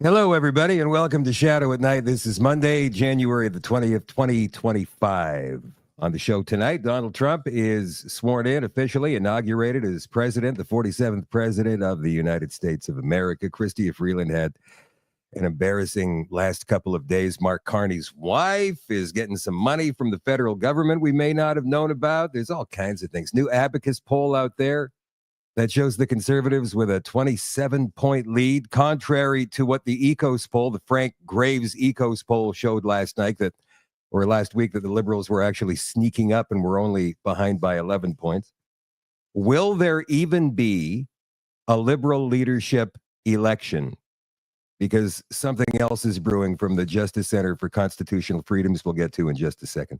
Hello, everybody, and welcome to Shadow at Night. This is Monday, January the 20th, 2025. On the show tonight, Donald Trump is sworn in, officially inaugurated as president, the 47th president of the United States of America. Christy Freeland had an embarrassing last couple of days. Mark Carney's wife is getting some money from the federal government we may not have known about. There's all kinds of things. New Abacus poll out there that shows the conservatives with a 27-point lead, contrary to what the Ecos poll, the Frank Graves Ecos poll showed last week, that the liberals were actually sneaking up and were only behind by 11 points. Will there even be a liberal leadership election? Because something else is brewing from the Justice Center for Constitutional Freedoms we'll get to in just a second.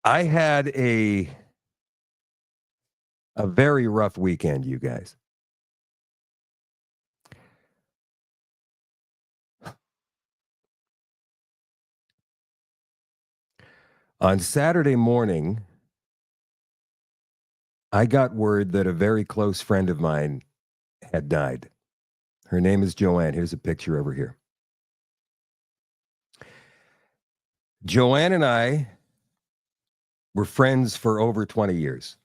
I had a very rough weekend, you guys. On Saturday morning, I got word that a very close friend of mine had died. Her name is Joanne. Here's a picture over here. Joanne and I were friends for over 20 years.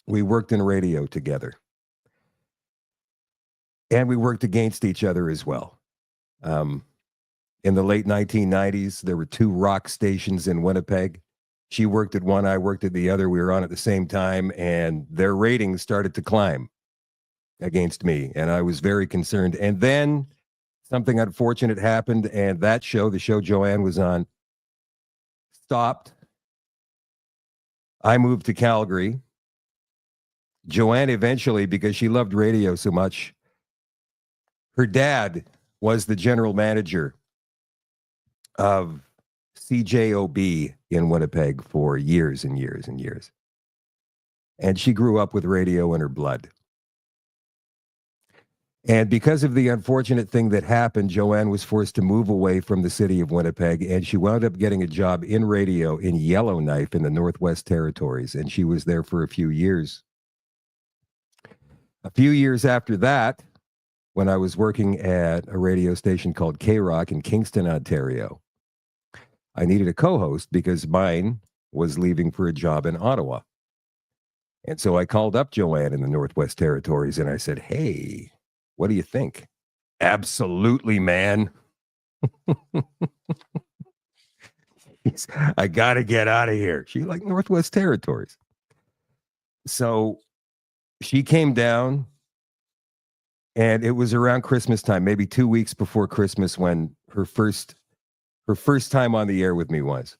We worked in radio together. And we worked against each other as well. In the late 1990s, there were two rock stations in Winnipeg. She worked at one, I worked at the other. We were on at the same time, and their ratings started to climb against me, and I was very concerned. And then something unfortunate happened, and that show, the show Joanne was on, stopped. I moved to Calgary. Joanne eventually, because she loved radio so much, her dad was the general manager of CJOB in Winnipeg for years and years and years. And she grew up with radio in her blood. And because of the unfortunate thing that happened, Joanne was forced to move away from the city of Winnipeg, and she wound up getting a job in radio in Yellowknife in the Northwest Territories, and she was there for a few years. A few years after that, when I was working at a radio station called K-Rock in Kingston, Ontario, I needed a co-host because mine was leaving for a job in Ottawa. And so I called up Joanne in the Northwest Territories and I said, hey, what do you think? Absolutely, man. I got to get out of here. She like Northwest Territories. So she came down, and it was around Christmas time, maybe 2 weeks before Christmas, when her first time on the air with me was.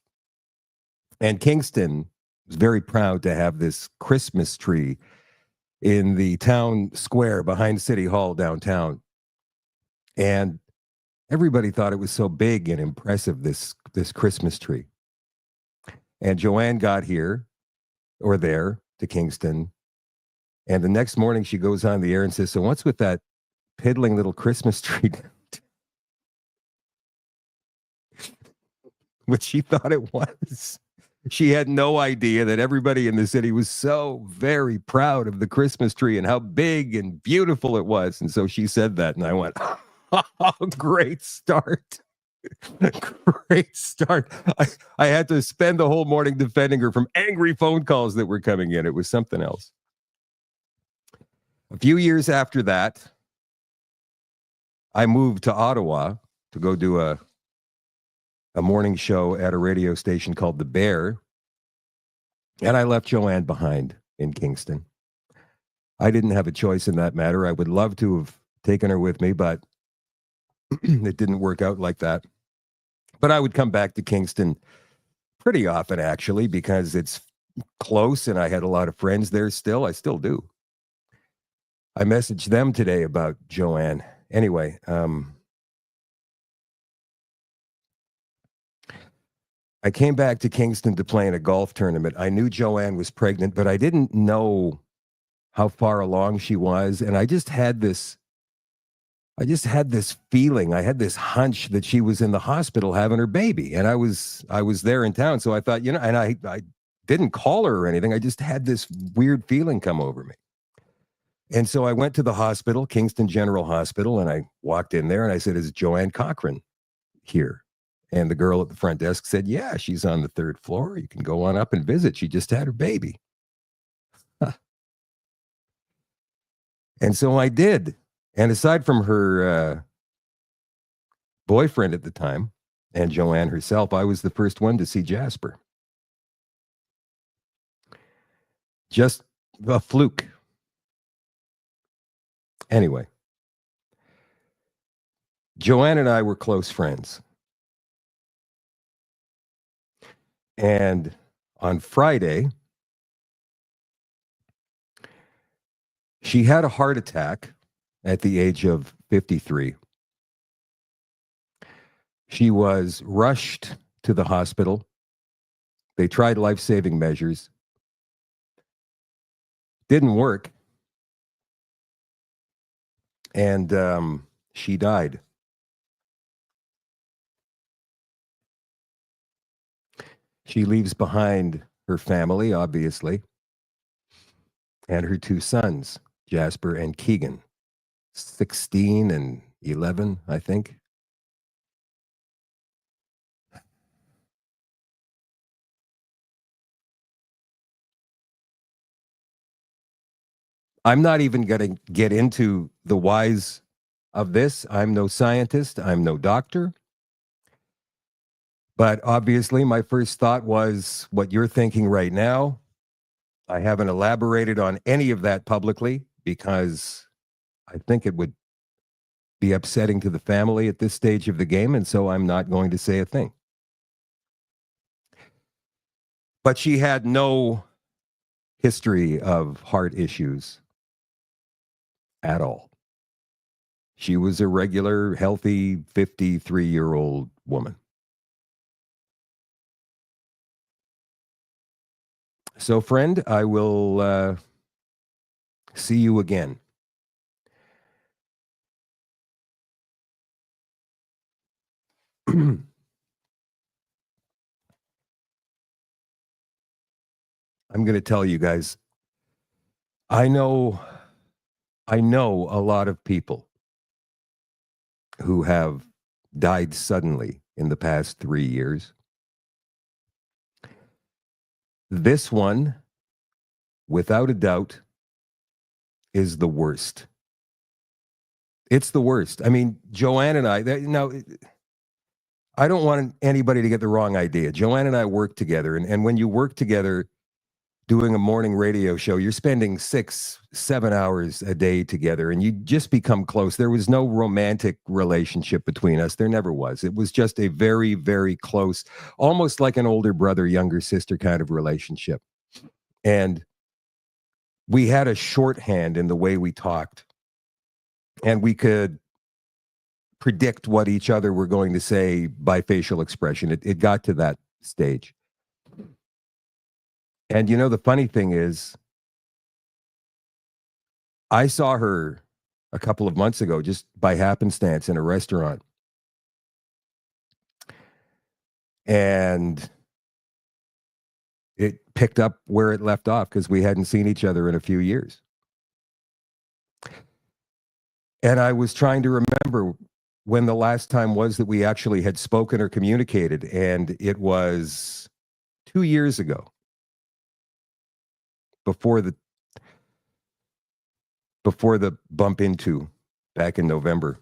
And Kingston was very proud to have this Christmas tree in the town square behind City Hall downtown. And everybody thought it was so big and impressive, this Christmas tree. And Joanne got here, or there, to Kingston. And the next morning she goes on the air and says, so what's with that piddling little Christmas tree? What she thought it was. She had no idea that everybody in the city was so very proud of the Christmas tree and how big and beautiful it was. And so she said that, and I went, oh, great start. Great start. I had to spend the whole morning defending her from angry phone calls that were coming in. It was something else. A few years after that, I moved to Ottawa to go do a morning show at a radio station called The Bear. And I left Joanne behind in Kingston. I didn't have a choice in that matter. I would love to have taken her with me, but it didn't work out like that. But I would come back to Kingston pretty often, actually, because it's close and I had a lot of friends there still. I still do. I messaged them today about Joanne. Anyway, I came back to Kingston to play in a golf tournament. I knew Joanne was pregnant, but I didn't know how far along she was. And I just had this feeling, I had this hunch that she was in the hospital having her baby. And I was there in town. So I thought, and I didn't call her or anything. I just had this weird feeling come over me. And so I went to the hospital, Kingston General Hospital, and I walked in there and I said, "Is Joanne Cochran here?" And the girl at the front desk said, "Yeah, she's on the third floor. You can go on up and visit. She just had her baby." And so I did. And aside from her boyfriend at the time and Joanne herself, I was the first one to see Jasper. Just a fluke. Anyway, Joanne and I were close friends. And on Friday, she had a heart attack at the age of 53. She was rushed to the hospital. They tried life-saving measures. Didn't work. And she died. She leaves behind her family, obviously, and her two sons, Jasper and Keegan, 16 and 11, I think. I'm not even going to get into the whys of this. I'm no scientist. I'm no doctor. But obviously, my first thought was what you're thinking right now. I haven't elaborated on any of that publicly because I think it would be upsetting to the family at this stage of the game, and so I'm not going to say a thing. But she had no history of heart issues at all. She was a regular, healthy 53-year-old woman. So, friend, I will see you again. I'm going to tell you guys, I know a lot of people who have died suddenly in the past 3 years. This one, without a doubt, is the worst. It's the worst. I mean, Joanne and I, now, I don't want anybody to get the wrong idea. Joanne and I work together, and when you work together doing a morning radio show, you're spending 6-7 hours a day together, and you just become close. There was no romantic relationship between us. There never was. It was just a very, very close, almost like an older brother, younger sister kind of relationship. And we had a shorthand in the way we talked, and we could predict what each other were going to say by facial expression. It got to that stage. And you know, the funny thing is, I saw her a couple of months ago just by happenstance in a restaurant. And it picked up where it left off because we hadn't seen each other in a few years. And I was trying to remember when the last time was that we actually had spoken or communicated. And it was 2 years ago, before the bump into back in November.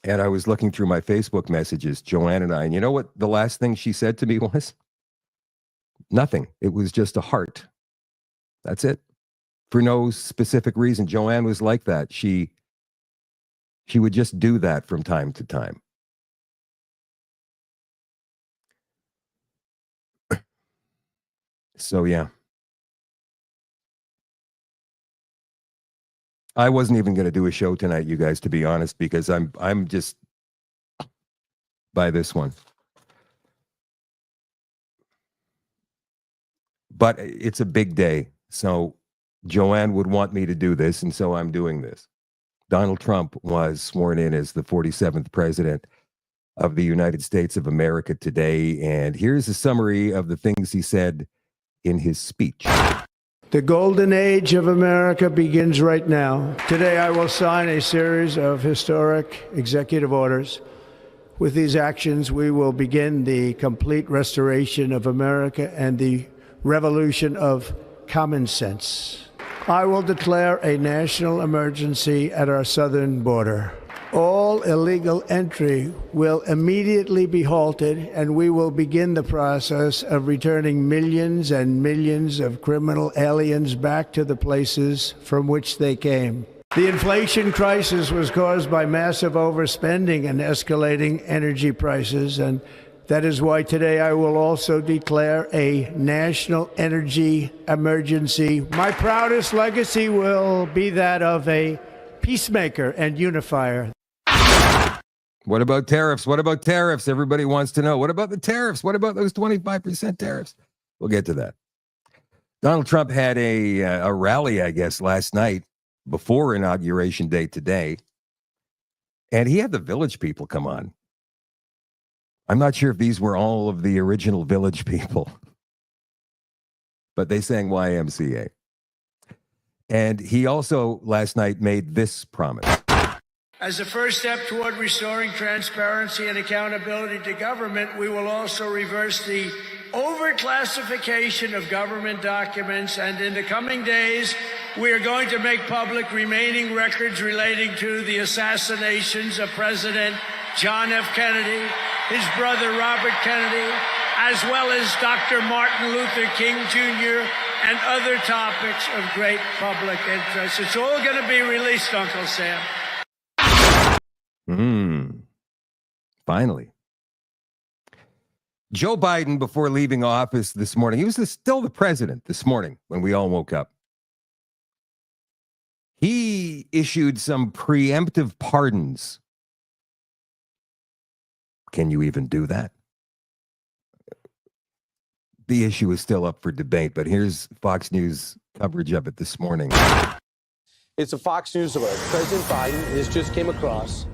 And I was looking through my Facebook messages, Joanne and I, and you know what the last thing she said to me was? Nothing. It was just a heart. That's it. For no specific reason. Joanne was like that. She would just do that from time to time. So yeah. I wasn't even going to do a show tonight, you guys, to be honest, because I'm just by this one. But it's a big day, so Joanne would want me to do this, and so I'm doing this. Donald Trump was sworn in as the 47th president of the United States of America today, and here's a summary of the things he said in his speech. The golden age of America begins right now. Today, I will sign a series of historic executive orders. With these actions, we will begin the complete restoration of America and the revolution of common sense. I will declare a national emergency at our southern border. All illegal entry will immediately be halted, and we will begin the process of returning millions and millions of criminal aliens back to the places from which they came. The inflation crisis was caused by massive overspending and escalating energy prices, and that is why today I will also declare a national energy emergency. My proudest legacy will be that of a peacemaker and unifier. What about tariffs? What about tariffs? Everybody wants to know. What about the tariffs? What about those 25% tariffs? We'll get to that. Donald Trump had a rally, I guess, last night before inauguration day today, and he had the Village people come on. I'm not sure if these were all of the original Village people, but they sang YMCA. And he also last night made this promise. As a first step toward restoring transparency and accountability to government, we will also reverse the overclassification of government documents, and in the coming days, we are going to make public remaining records relating to the assassinations of President John F. Kennedy, his brother Robert Kennedy, as well as Dr. Martin Luther King Jr., and other topics of great public interest. It's all going to be released, Uncle Sam. Finally. Joe Biden, before leaving office this morning, he was still the president this morning when we all woke up. He issued some preemptive pardons. Can you even do that? The issue is still up for debate, but here's Fox News coverage of it this morning. It's a Fox News alert. President Biden just came across,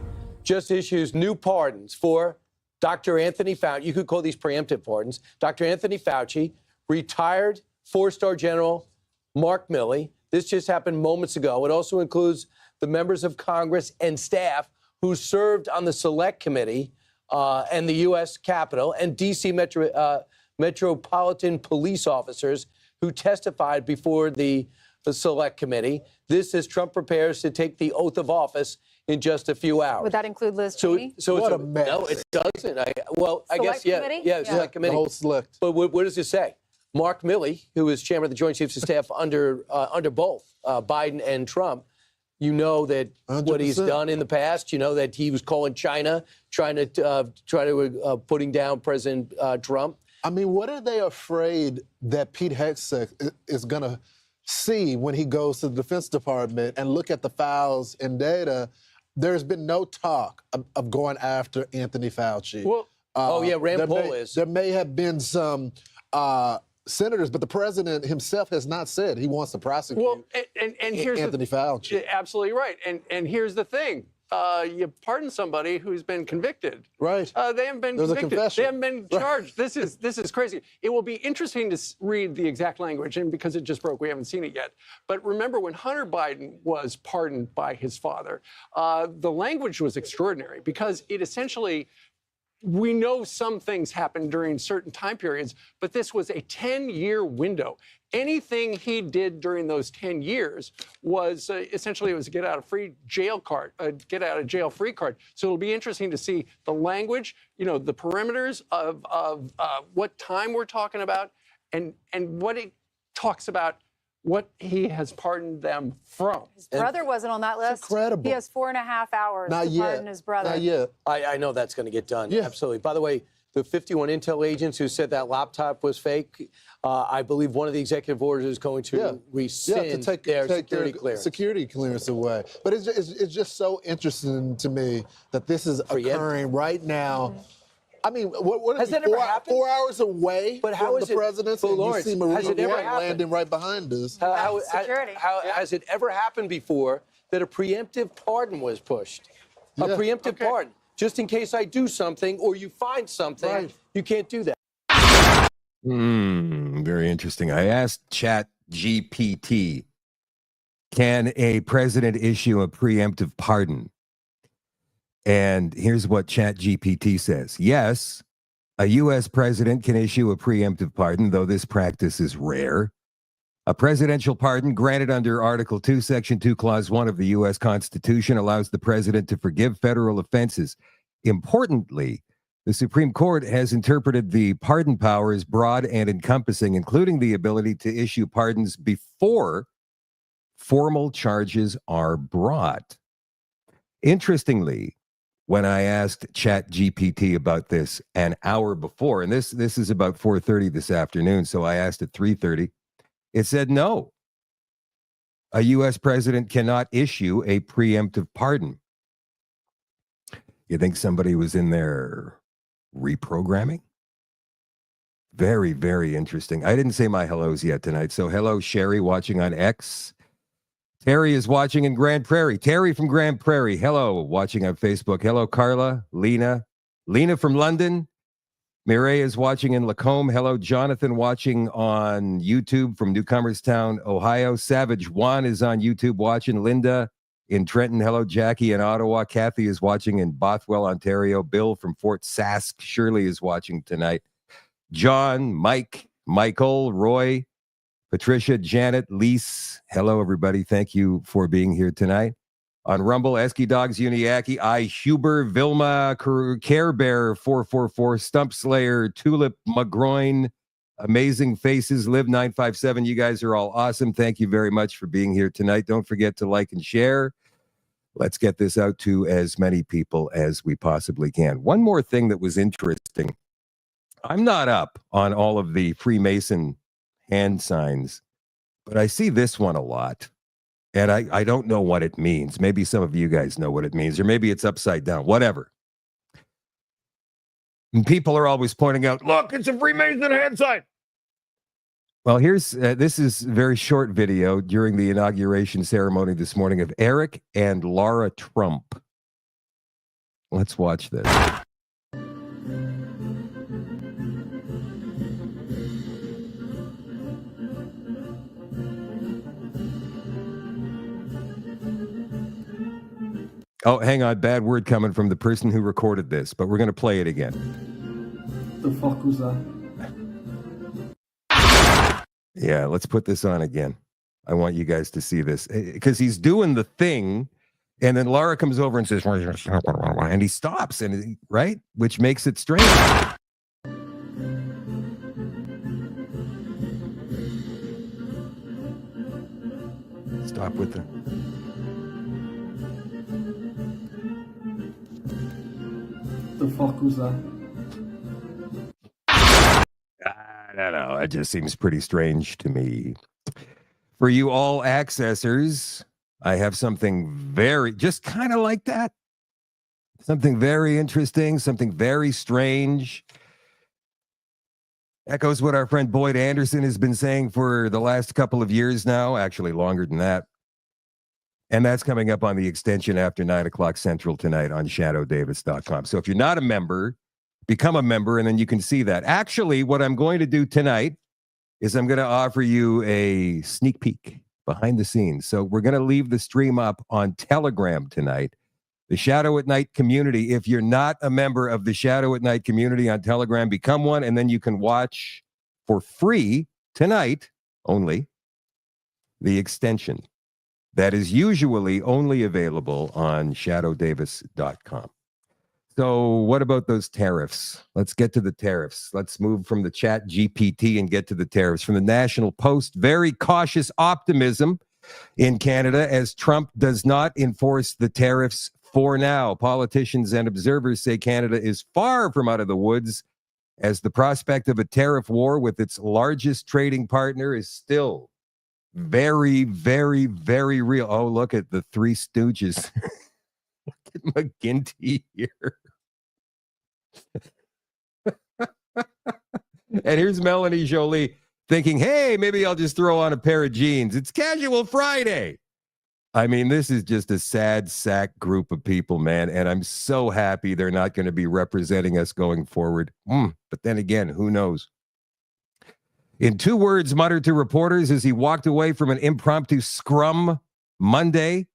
just issues new pardons for Dr. Anthony Fauci. You could call these preemptive pardons. Dr. Anthony Fauci, retired four-star General Mark Milley. This just happened moments ago. It also includes the members of Congress and staff who served on the Select Committee and the U.S. Capitol, and D.C. Metropolitan Police officers who testified before the Select Committee. This as Trump prepares to take the oath of office in just a few hours. Would that include Liz Cheney? So what it's a mess. No, it doesn't. I guess, Committee? Yeah, Select Committee. The whole select. But what does it say? Mark Milley, who is chairman of the Joint Chiefs of Staff under both Biden and Trump, you know that 100%. What he's done in the past. You know that he was calling China, trying to putting down President Trump. I mean, what are they afraid that Pete Hegseth is going to see when he goes to the Defense Department and look at the files and data? There's been no talk of going after Anthony Fauci. Well, Rand Paul is. There may have been some senators, but the president himself has not said he wants to prosecute here's Anthony Fauci. Absolutely right. And here's the thing. You pardon somebody who's been convicted. Right. They haven't been There's convicted. a confession. They haven't been charged. Right. This is crazy. It will be interesting to read the exact language, and because it just broke, we haven't seen it yet. But remember, when Hunter Biden was pardoned by his father, the language was extraordinary because it essentially, we know some things happened during certain time periods, but this was a 10-year window. Anything he did during those 10 years was essentially it was a get out of jail free card. So it'll be interesting to see the language, the perimeters of what time we're talking about, and what it talks about, what he has pardoned them from. His brother wasn't on that list. Incredible. He has 4.5 hours to pardon his brother. Not yet. I know that's going to get done. Yeah. Absolutely. By the way, the 51 intel agents who said that laptop was fake, I believe one of the executive orders is going to rescind their security clearance. Security clearance away. But it's just so interesting to me that this is occurring right now. Mm-hmm. I mean, what has is that ever happened? 4 hours away but how from is the presidency? Lawrence, you see Maria has it ever landing right behind us. How has it ever happened before that a preemptive pardon was pushed? A preemptive pardon. Just in case I do something or you find something, you can't do that. Very interesting. I asked Chat GPT. Can a president issue a preemptive pardon? And here's what ChatGPT says. Yes, a U.S. president can issue a preemptive pardon, though this practice is rare. A presidential pardon granted under Article 2, Section 2, Clause 1 of the U.S. Constitution allows the president to forgive federal offenses. Importantly, the Supreme Court has interpreted the pardon power as broad and encompassing, including the ability to issue pardons before formal charges are brought. Interestingly, when I asked ChatGPT about this an hour before, and this is about 4:30 this afternoon, so I asked at 3:30, it said no. A U.S. president cannot issue a preemptive pardon. You think somebody was in there reprogramming? Very, very interesting. I didn't say my hellos yet tonight. So hello, Sherry, watching on X. Terry is watching in Grand Prairie. Terry from Grand Prairie. Hello, watching on Facebook. Hello, Carla, Lena. Lena from London. Mireille is watching in Lacombe. Hello, Jonathan, watching on YouTube from Newcomerstown, Ohio. Savage Juan is on YouTube watching. Linda in Trenton. Hello, Jackie in Ottawa. Kathy is watching in Bothwell, Ontario. Bill from Fort Sask. Shirley is watching tonight. John, Mike, Michael, Roy, Patricia, Janet, Lise. Hello, everybody. Thank you for being here tonight. On Rumble, Esky Dogs, Uniacke, I, Huber, Vilma, Care Bear, 444, Stump Slayer, Tulip, McGroin, Amazing Faces, Live 957. You guys are all awesome. Thank you very much for being here tonight. Don't forget to like and share. Let's get this out to as many people as we possibly can. One more thing that was interesting. I'm not up on all of the Freemason hand signs, but I see this one a lot. And I don't know what it means. Maybe some of you guys know what it means, or maybe it's upside down, whatever. And people are always pointing out, look, it's a Freemason hand sign. Well, here's, this is a very short video during the inauguration ceremony this morning of Eric and Laura Trump. Let's watch this. Oh, hang on. Bad word coming from the person who recorded this, but we're going to play it again. The fuck was that? Yeah, let's put this on again. I want you guys to see this because he's doing the thing, and then Laura comes over and says, and he stops, and right, which makes it strange. Stop with the. The fuck was that? I don't know. It just seems pretty strange to me. For you all accessors, I have something very, just kind of like that. Something very interesting, something very strange. Echoes what our friend Boyd Anderson has been saying for the last couple of years now, actually longer than that. And that's coming up on the extension after 9 o'clock Central tonight on shadowdavis.com. So if you're not a member, become a member, and then you can see that. Actually, what I'm going to do tonight is I'm going to offer you a sneak peek behind the scenes. So we're going to leave the stream up on Telegram tonight. The Shadow at Night community. If you're not a member of the Shadow at Night community on Telegram, become one, and then you can watch for free tonight only the extension. That is usually only available on shadowdavis.com. So what about those tariffs? Let's get to the tariffs. Let's move from the chat GPT and get to the tariffs. From the National Post, very cautious optimism in Canada as Trump does not enforce the tariffs for now. Politicians and observers say Canada is far from out of the woods as the prospect of a tariff war with its largest trading partner is still very, very, very real. Oh, look at the Three Stooges. Look at McGinty here. And here's Melanie Jolie thinking, hey, maybe I'll just throw on a pair of jeans. It's Casual Friday. I mean, this is just a sad sack group of people, man. And I'm so happy they're not going to be representing us going forward. But then again, who knows? In 2 words muttered to reporters as he walked away from an impromptu scrum Monday,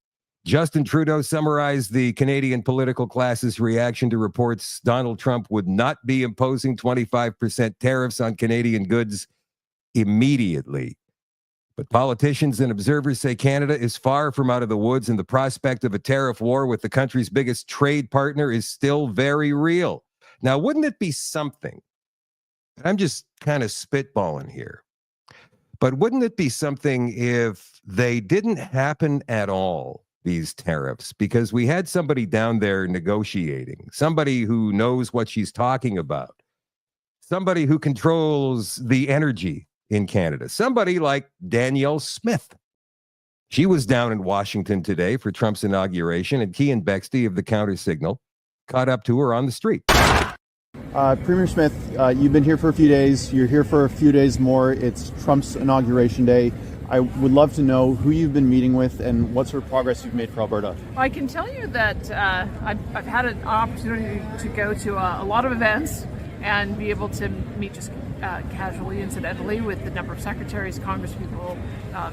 Justin Trudeau summarized the Canadian political class's reaction to reports Donald Trump would not be imposing 25% tariffs on Canadian goods immediately. But politicians and observers say Canada is far from out of the woods, and the prospect of a tariff war with the country's biggest trade partner is still very real. Now, wouldn't it be something? I'm just kind of spitballing here. But wouldn't it be something if they didn't happen at all, these tariffs? Because we had somebody down there negotiating, somebody who knows what she's talking about, somebody who controls the energy in Canada, somebody like Danielle Smith. She was down in Washington today for Trump's inauguration, and Kean Bexty of the Counter Signal caught up to her on the street. Premier Smith, you've been here for a few days. You're here for a few days more. It's Trump's inauguration day. I would love to know who you've been meeting with and what sort of progress you've made for Alberta. I can tell you that I've had an opportunity to go to a lot of events and be able to meet just casually, incidentally, with the number of secretaries, congresspeople,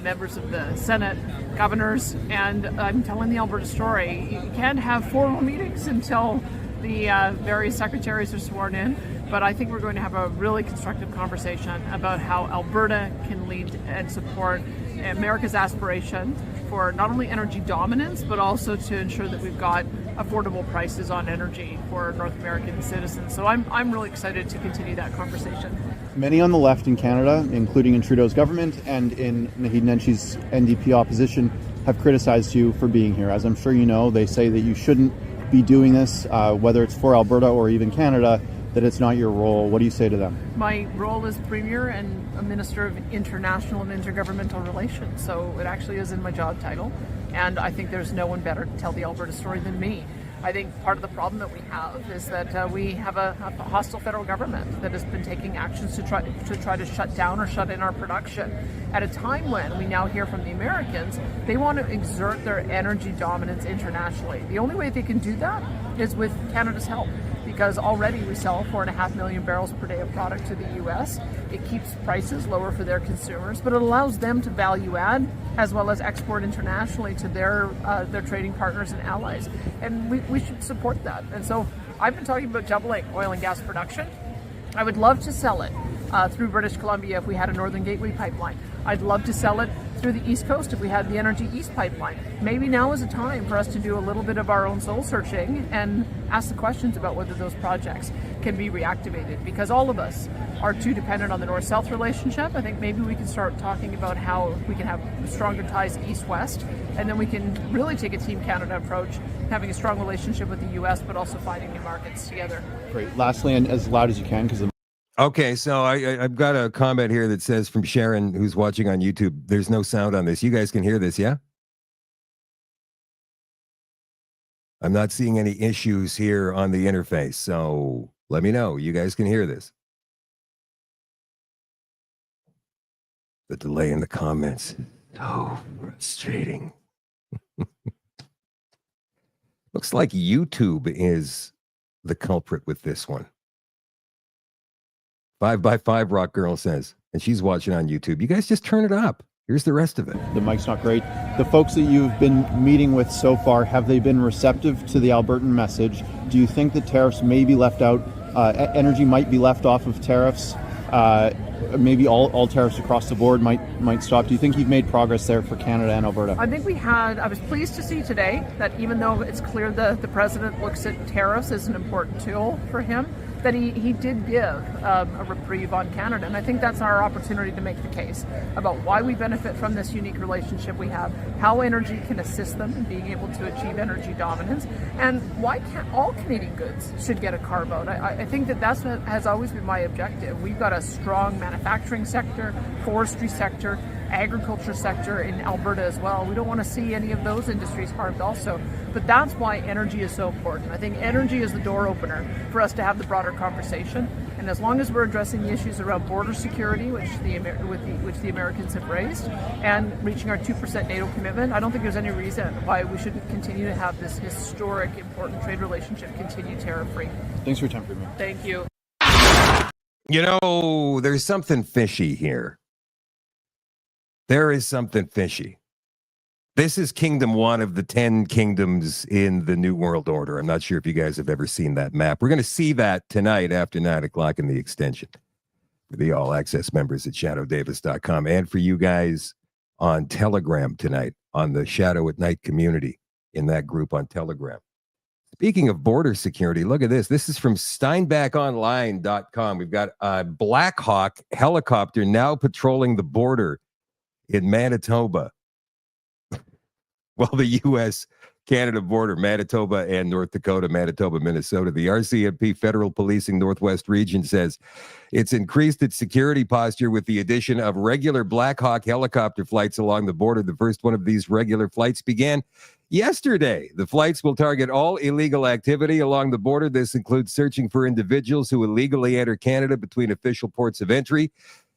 members of the Senate, governors, and I'm telling the Alberta story. You can't have formal meetings until the various secretaries are sworn in, but I think we're going to have a really constructive conversation about how Alberta can lead and support America's aspiration for not only energy dominance, but also to ensure that we've got affordable prices on energy for North American citizens. So I'm really excited to continue that conversation. Many on the left in Canada, including in Trudeau's government and in Naheed Nenshi's NDP opposition, have criticized you for being here. As I'm sure you know, they say that you shouldn't be doing this, whether it's for Alberta or even Canada, that it's not your role. What do you say to them? My role is Premier and a Minister of International and Intergovernmental Relations, so it actually is in my job title, and I think there's no one better to tell the Alberta story than me. I think part of the problem that we have is that we have a hostile federal government that has been taking actions to try to shut down or shut in our production at a time when we now hear from the Americans they want to exert their energy dominance internationally. The only way they can do that is with Canada's help, because already we sell 4.5 million barrels per day of product to the U.S. It keeps prices lower for their consumers, but it allows them to value add as well as export internationally to their trading partners and allies. And we should support that. And so I've been talking about doubling oil and gas production. I would love to sell it through British Columbia if we had a Northern Gateway pipeline. I'd love to sell it through the East Coast if we had the Energy East pipeline. Maybe now is a time for us to do a little bit of our own soul searching and ask the questions about whether those projects can be reactivated, because all of us are too dependent on the North-South relationship. I think maybe we can start talking about how we can have stronger ties East-West, and then we can really take a Team Canada approach, having a strong relationship with the U.S., but also finding new markets together. Great. Lastly, and as loud as you can, because Okay, so I've got a comment here that says from Sharon, who's watching on YouTube, there's no sound on this. You guys can hear this, yeah? I'm not seeing any issues here on the interface, so let me know. You guys can hear this. The delay in the comments. So frustrating. Looks like YouTube is the culprit with this one. 5x5 Rock Girl says, and she's watching on YouTube. You guys just turn it up. Here's the rest of it. the mic's not great. The folks that you've been meeting with so far, have they been receptive to the Albertan message? Do you think that tariffs may be left out? Energy might be left off of tariffs. Maybe all tariffs across the board might stop. Do you think you've made progress there for Canada and Alberta? I think we had. I was pleased to see today that even though it's clear the president looks at tariffs as an important tool for him, that he did give a reprieve on Canada. And I think that's our opportunity to make the case about why we benefit from this unique relationship we have, how energy can assist them in being able to achieve energy dominance, and why all Canadian goods should get a carve out. I think that has always been my objective. We've got a strong manufacturing sector, forestry sector, agriculture sector in Alberta as well. We don't want to see any of those industries harmed also. But that's why energy is so important. I think energy is the door opener for us to have the broader conversation. And as long as we're addressing the issues around border security, which the Americans have raised, and reaching our 2% NATO commitment, I don't think there's any reason why we shouldn't continue to have this historic, important trade relationship continue tariff-free. Thanks for your time, Freeman. Thank you. You know, there's something fishy here. There is something fishy. This is Kingdom 1 of the 10 kingdoms in the New World Order. I'm not sure if you guys have ever seen that map. We're going to see that tonight after 9 o'clock in the extension for the all-access members at shadowdavis.com and for you guys on Telegram tonight on the Shadow at Night community in that group on Telegram. Speaking of border security, look at this. This is from steinbackonline.com. We've got a Black Hawk helicopter now patrolling the border in Manitoba. Well, the U.S.-Canada border, Manitoba and North Dakota, Manitoba, Minnesota. The RCMP Federal Policing Northwest Region says it's increased its security posture with the addition of regular Black Hawk helicopter flights along the border. The first one of these regular flights began yesterday. The flights will target all illegal activity along the border. This includes searching for individuals who illegally enter Canada between official ports of entry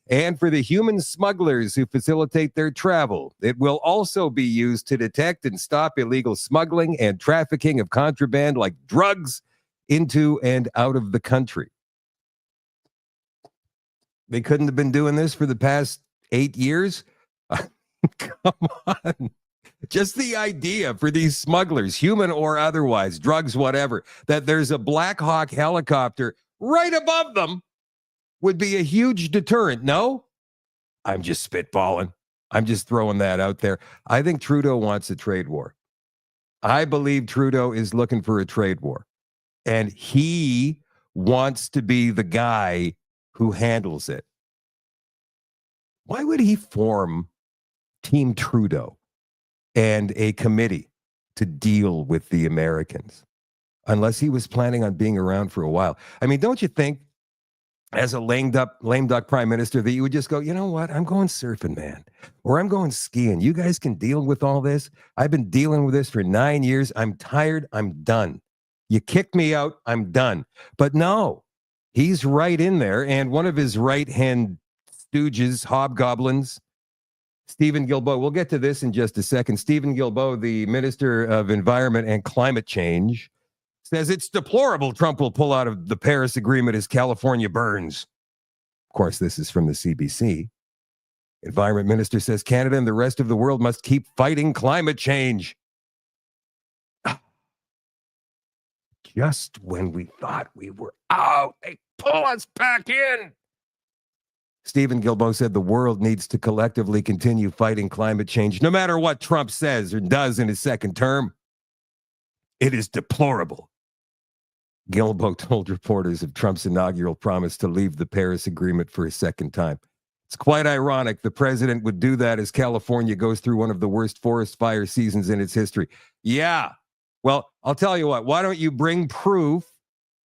and for the human smugglers who facilitate their travel. It will also be used to detect and stop illegal smuggling and trafficking of contraband like drugs into and out of the country. They couldn't have been doing this for the past 8 years? Come on. Just the idea for these smugglers, human or otherwise, drugs, whatever, that there's a Black Hawk helicopter right above them would be a huge deterrent. No, I'm just spitballing. I'm just throwing that out there. I think Trudeau wants a trade war. I believe Trudeau is looking for a trade war. And he wants to be the guy who handles it. Why would he form Team Trudeau and a committee to deal with the Americans unless he was planning on being around for a while? I mean, don't you think as a lame duck prime minister that you would just go, you know what, I'm going surfing, man, or I'm going skiing. You guys can deal with all this. I've been dealing with this for 9 years. I'm tired. I'm done. You kicked me out. I'm done. But no, he's right in there. And one of his right-hand stooges, hobgoblins, Stephen Guilbeault, we'll get to this in just a second. Stephen Guilbeault, the Minister of Environment and Climate Change, says it's deplorable Trump will pull out of the Paris Agreement as California burns. Of course, this is from the CBC. Environment Minister says Canada and the rest of the world must keep fighting climate change. Just when we thought we were out, they pull us back in. Stephen Guilbeault said the world needs to collectively continue fighting climate change, no matter what Trump says or does in his second term. It is deplorable. Guilbeault told reporters of Trump's inaugural promise to leave the Paris Agreement for a second time. It's quite ironic the president would do that as California goes through one of the worst forest fire seasons in its history. Yeah. Well, I'll tell you what, why don't you bring proof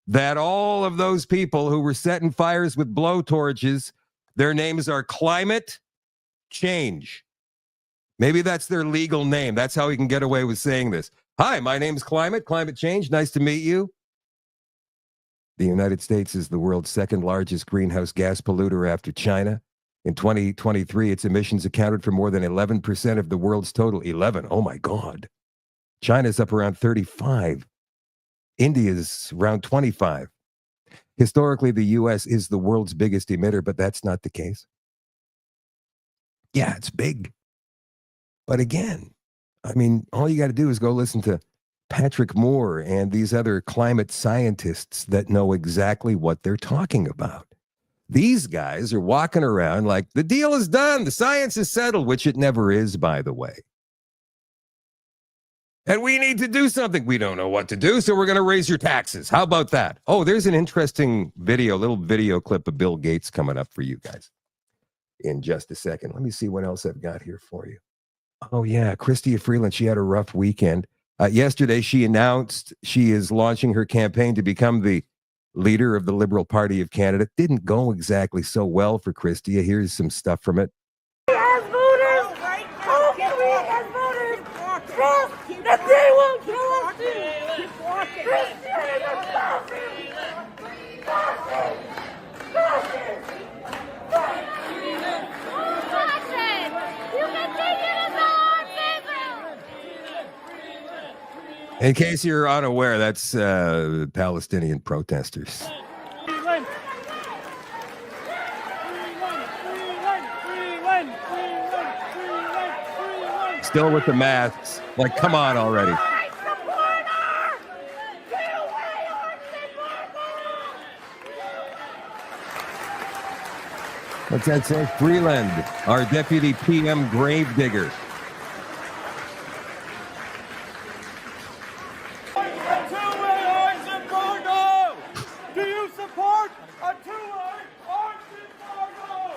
that all of those people who were setting fires with blowtorches, their names are climate change. Maybe that's their legal name. That's how he can get away with saying this. Hi, my name's Climate Change. Nice to meet you. The United States is the world's second largest greenhouse gas polluter after China. In 2023, its emissions accounted for more than 11% of the world's total. 11, oh my God. China's up around 35. India's around 25. Historically, the U.S. is the world's biggest emitter, but that's not the case. Yeah, it's big. But again, I mean, all you got to do is go listen to Patrick Moore and these other climate scientists that know exactly what they're talking about. These guys are walking around like the deal is done. The science is settled, which it never is, by the way. And we need to do something. We don't know what to do, so we're going to raise your taxes. How about that? Oh, there's an interesting video, little video clip of Bill Gates coming up for you guys in just a second. Let me see what else I've got here for you. Oh, yeah, Chrystia Freeland, she had a rough weekend. Yesterday, she announced she is launching her campaign to become the leader of the Liberal Party of Canada. Didn't go exactly so well for Chrystia. Here's some stuff from it. As voters, how can we as voters trust that they will kill us? Chrystia is a In case you're unaware, that's Palestinian protesters. Still with the masks. Like, come on already. I support her! Get away, Archie Barber! What's that say? Freeland, our deputy PM gravedigger. Do you support a two-way arms embargo?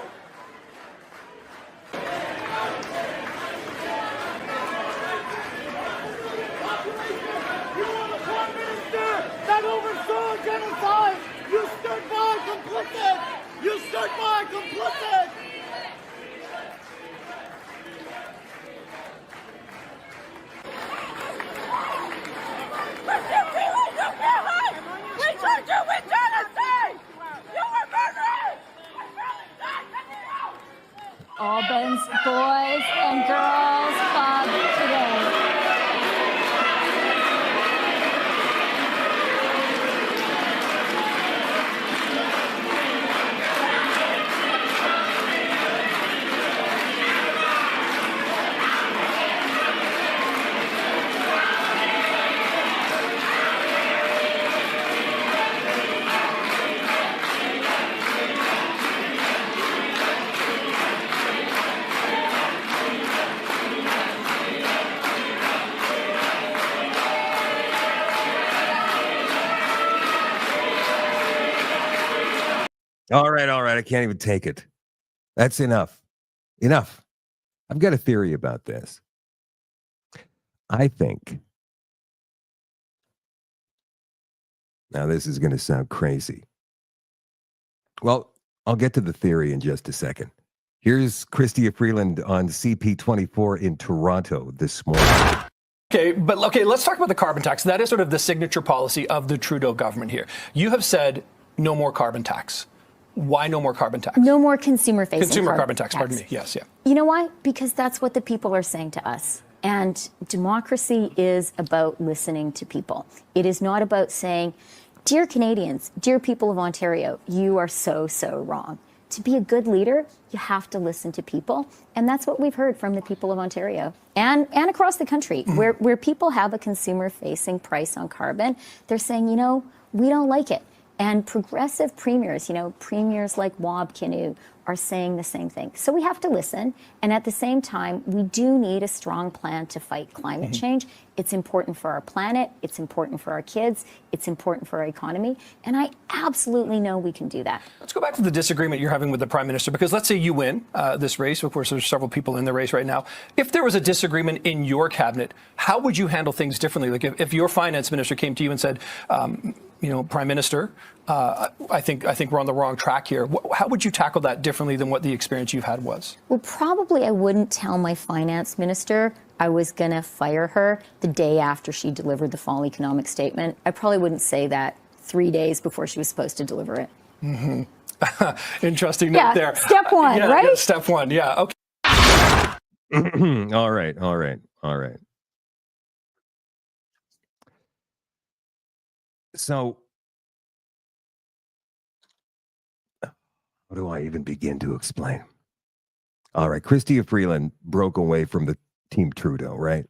You are the Prime Minister that oversaw genocide! You stood by complicit! You stood by complicit! We charge you with genocide! You were murderers! Albans Boys and Girls Club today. All right. I can't even take it. That's enough. Enough. I've got a theory about this. I think, now this is going to sound crazy. Well, I'll get to the theory in just a second. Here's Chrystia Freeland on CP24 in Toronto this morning. Okay, let's talk about the carbon tax. That is sort of the signature policy of the Trudeau government here. You have said no more carbon tax. Why no more carbon tax? No more consumer-facing Consumer carbon tax, pardon me. Yes, yeah. You know why? Because that's what the people are saying to us. And democracy is about listening to people. It is not about saying, dear Canadians, dear people of Ontario, you are so, so wrong. To be a good leader, you have to listen to people. And that's what we've heard from the people of Ontario and across the country, where people have a consumer-facing price on carbon. They're saying, you know, we don't like it. And progressive premiers, you know, premiers like Wab Kinew are saying the same thing. So we have to listen. And at the same time, we do need a strong plan to fight climate change. It's important for our planet. It's important for our kids. It's important for our economy. And I absolutely know we can do that. Let's go back to the disagreement you're having with the Prime Minister, because let's say you win this race. Of course, there's several people in the race right now. If there was a disagreement in your cabinet, how would you handle things differently? Like if your finance minister came to you and said, you know, Prime Minister, I think we're on the wrong track here. How would you tackle that differently than what the experience you've had was? Well, probably I wouldn't tell my finance minister I was going to fire her the day after she delivered the fall economic statement. I probably wouldn't say that 3 days before she was supposed to deliver it. Interesting note there. Step one, right? Yeah, step one, yeah. Okay. All right. So, how do I even begin to explain? All right, Chrystia Freeland broke away from the Team Trudeau, right?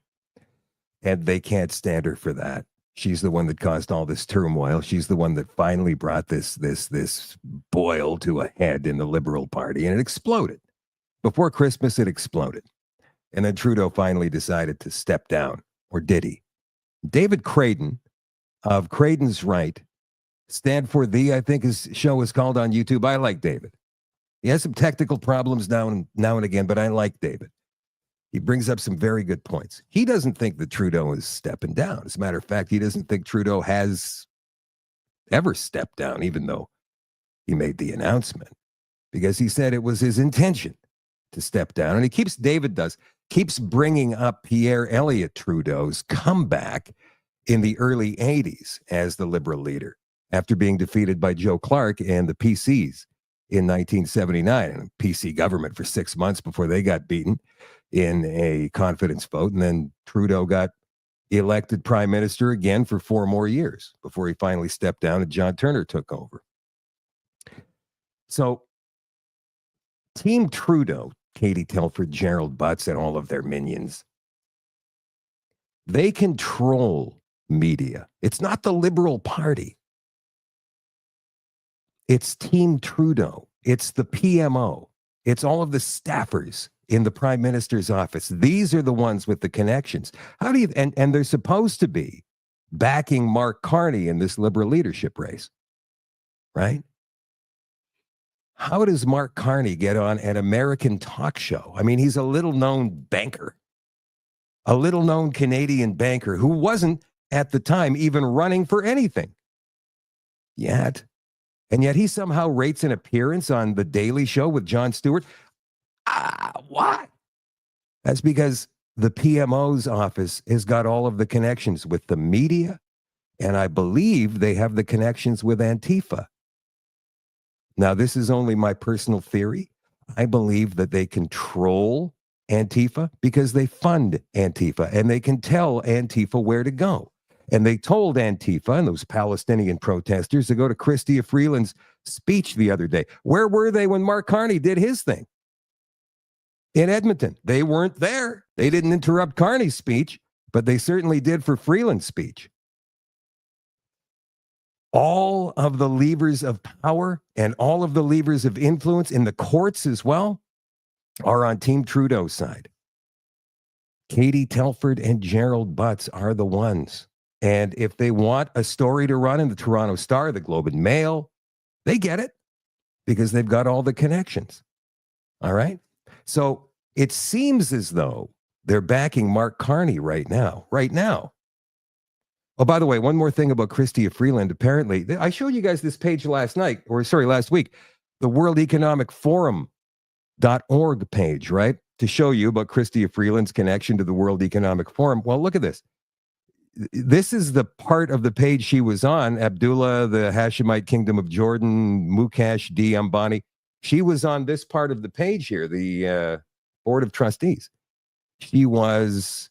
And they can't stand her for that. She's the one that caused all this turmoil. She's the one that finally brought this boil to a head in the Liberal Party, and it exploded. Before Christmas, it exploded. And then Trudeau finally decided to step down, or did he? David Creighton of Creighton's Right, Stand for Thee, I think his show is called on YouTube. I like David. He has some technical problems now and again, but I like David. He brings up some very good points. He doesn't think that Trudeau is stepping down. As a matter of fact, he doesn't think Trudeau has ever stepped down, even though he made the announcement, because he said it was his intention to step down. And keeps bringing up Pierre Elliott Trudeau's comeback in the early 80s as the Liberal leader after being defeated by Joe Clark and the PCs in 1979, and a PC government for 6 months before they got beaten in a confidence vote. And then Trudeau got elected prime minister again for 4 more years before he finally stepped down and John Turner took over. So Team Trudeau, Katie Telford, Gerald Butts, and all of their minions, They control media. It's not the Liberal Party. It's Team Trudeau. It's the PMO. It's all of the staffers in the Prime Minister's office. These are the ones with the connections. How do you, and they're supposed to be backing Mark Carney in this Liberal leadership race, right? How does Mark Carney get on an American talk show? I mean, he's a little-known banker, a little-known Canadian banker who wasn't, at the time, even running for anything yet. And yet he somehow rates an appearance on The Daily Show with Jon Stewart. What? That's because the PMO's office has got all of the connections with the media, and I believe they have the connections with Antifa. Now, this is only my personal theory. I believe that they control Antifa because they fund Antifa, and they can tell Antifa where to go. And they told Antifa and those Palestinian protesters to go to Chrystia Freeland's speech the other day. Where were they when Mark Carney did his thing? In Edmonton. They weren't there. They didn't interrupt Carney's speech, but they certainly did for Freeland's speech. All of the levers of power and all of the levers of influence in the courts as well are on Team Trudeau's side. Katie Telford and Gerald Butts are the ones. And if they want a story to run in the Toronto Star, the Globe and Mail, they get it because they've got all the connections. All right? So it seems as though they're backing Mark Carney right now. Oh, by the way, one more thing about Chrystia Freeland. Apparently, I showed you guys this page last week, the World Economic Forum.org page, right? To show you about Chrystia Freeland's connection to the World Economic Forum. Well, look at this. This is the part of the page she was on. Abdullah, the Hashemite Kingdom of Jordan, Mukesh D. Ambani. She was on this part of the page here, the Board of Trustees. She was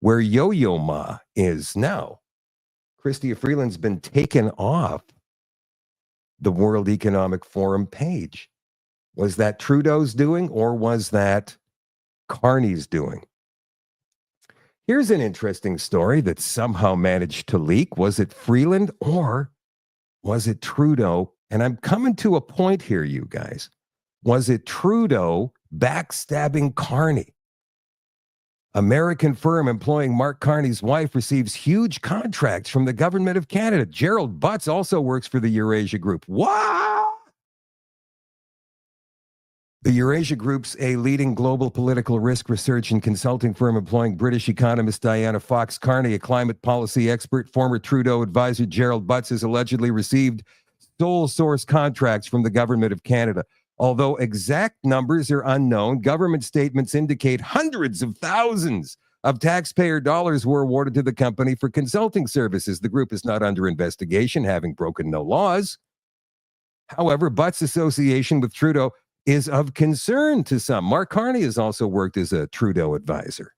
where Yo-Yo Ma is now. Chrystia Freeland's been taken off the World Economic Forum page. Was that Trudeau's doing or was that Carney's doing? Here's an interesting story that somehow managed to leak. Was it Freeland or was it Trudeau? And I'm coming to a point here, you guys. Was it Trudeau backstabbing Carney? American firm employing Mark Carney's wife receives huge contracts from the government of Canada. Gerald Butts also works for the Eurasia Group. What? The Eurasia Group's a leading global political risk research and consulting firm employing British economist Diana Fox Carney, a climate policy expert. Former Trudeau advisor Gerald Butts has allegedly received sole source contracts from the government of Canada. Although exact numbers are unknown, government statements indicate hundreds of thousands of taxpayer dollars were awarded to the company for consulting services. The group is not under investigation, having broken no laws. However, Butts' association with Trudeau is of concern to some. Mark Carney has also worked as a Trudeau advisor.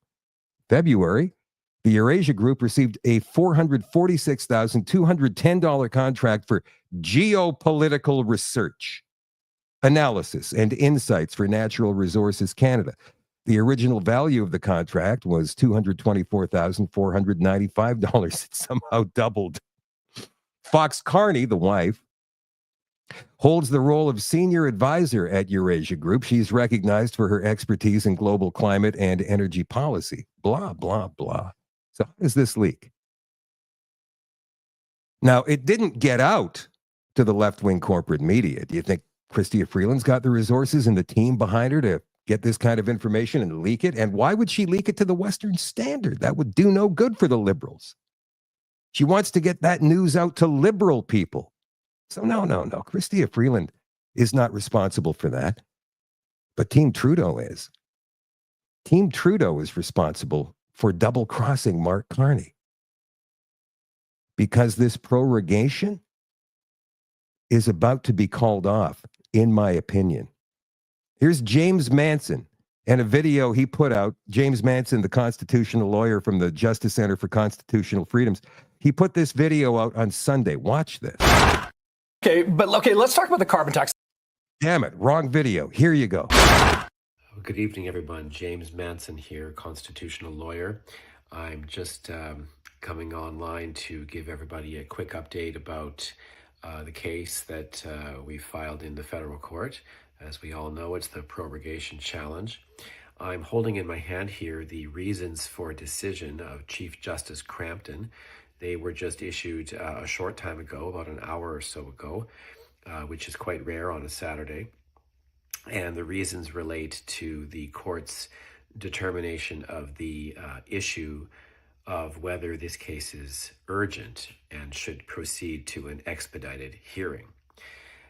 February, the Eurasia Group received a $446,210 contract for geopolitical research, analysis, and insights for Natural Resources Canada. The original value of the contract was $224,495. It somehow doubled. Fox Carney, the wife, holds the role of senior advisor at Eurasia Group. She's recognized for her expertise in global climate and energy policy. Blah, blah, blah. So how does this leak? Now, it didn't get out to the left-wing corporate media. Do you think Chrystia Freeland's got the resources and the team behind her to get this kind of information and leak it? And why would she leak it to the Western Standard? That would do no good for the Liberals. She wants to get that news out to Liberal people. So no. Chrystia Freeland is not responsible for that. But Team Trudeau is. Team Trudeau is responsible for double-crossing Mark Carney. Because this prorogation is about to be called off, in my opinion. Here's James Manson and a video he put out. James Manson, the constitutional lawyer from the Justice Center for Constitutional Freedoms. He put this video out on Sunday. Watch this. Okay, let's talk about the carbon tax. Damn it, wrong video. Here you go. Good evening, everyone. James Manson here, constitutional lawyer. I'm just coming online to give everybody a quick update about the case that we filed in the federal court. As we all know, it's the prorogation challenge. I'm holding in my hand here the reasons for decision of Chief Justice Crampton. They were just issued a short time ago, about an hour or so ago, which is quite rare on a Saturday. And the reasons relate to the court's determination of the issue of whether this case is urgent and should proceed to an expedited hearing.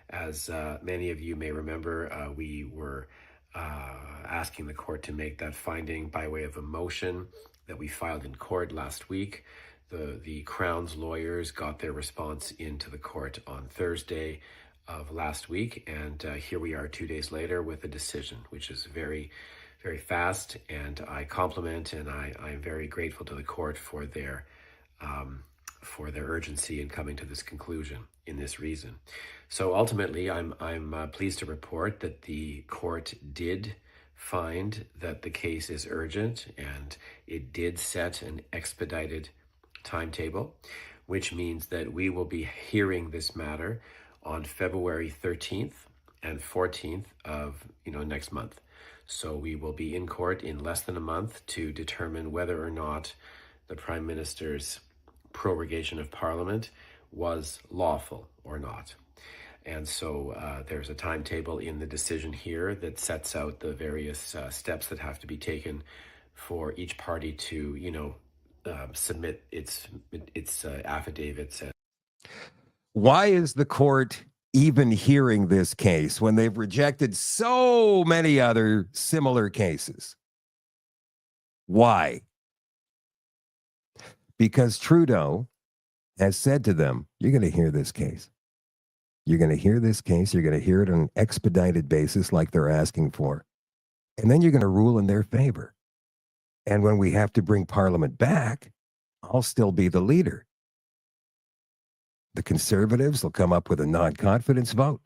As many of you may remember, we were asking the court to make that finding by way of a motion that we filed in court last week. The Crown's lawyers got their response into the court on Thursday of last week, and here we are 2 days later with a decision, which is very, very fast, and I compliment and I'm very grateful to the court for their urgency in coming to this conclusion in this reason. So ultimately, I'm pleased to report that the court did find that the case is urgent, and it did set an expedited timetable, which means that we will be hearing this matter on February 13th and 14th of next month. So we will be in court in less than a month to determine whether or not the Prime Minister's prorogation of Parliament was lawful or not. And so there's a timetable in the decision here that sets out the various steps that have to be taken for each party to, submit its affidavits. Why is the court even hearing this case when they've rejected so many other similar cases? Why? Because Trudeau has said to them, you're going to hear this case. You're going to hear this case. You're going to hear it on an expedited basis like they're asking for. And then you're going to rule in their favor. And when we have to bring Parliament back, I'll still be the leader. The Conservatives will come up with a non-confidence vote.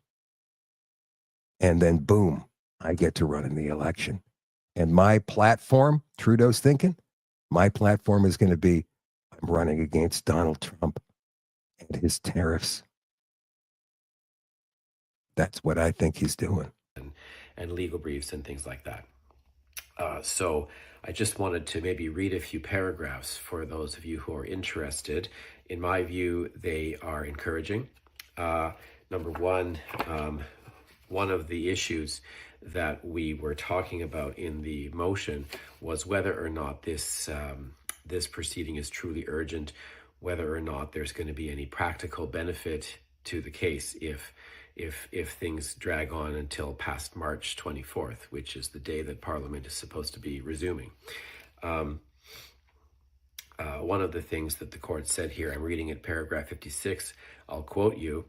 And then, boom, I get to run in the election. And my platform, Trudeau's thinking, my platform is going to be, I'm running against Donald Trump and his tariffs. That's what I think he's doing. And legal briefs and things like that. So I just wanted to maybe read a few paragraphs for those of you who are interested. In my view, they are encouraging. Number one, one of the issues that we were talking about in the motion was whether or not this proceeding is truly urgent, whether or not there's going to be any practical benefit to the case if things drag on until past March 24th, which is the day that Parliament is supposed to be resuming. One of the things that the court said here, I'm reading at paragraph 56, I'll quote you.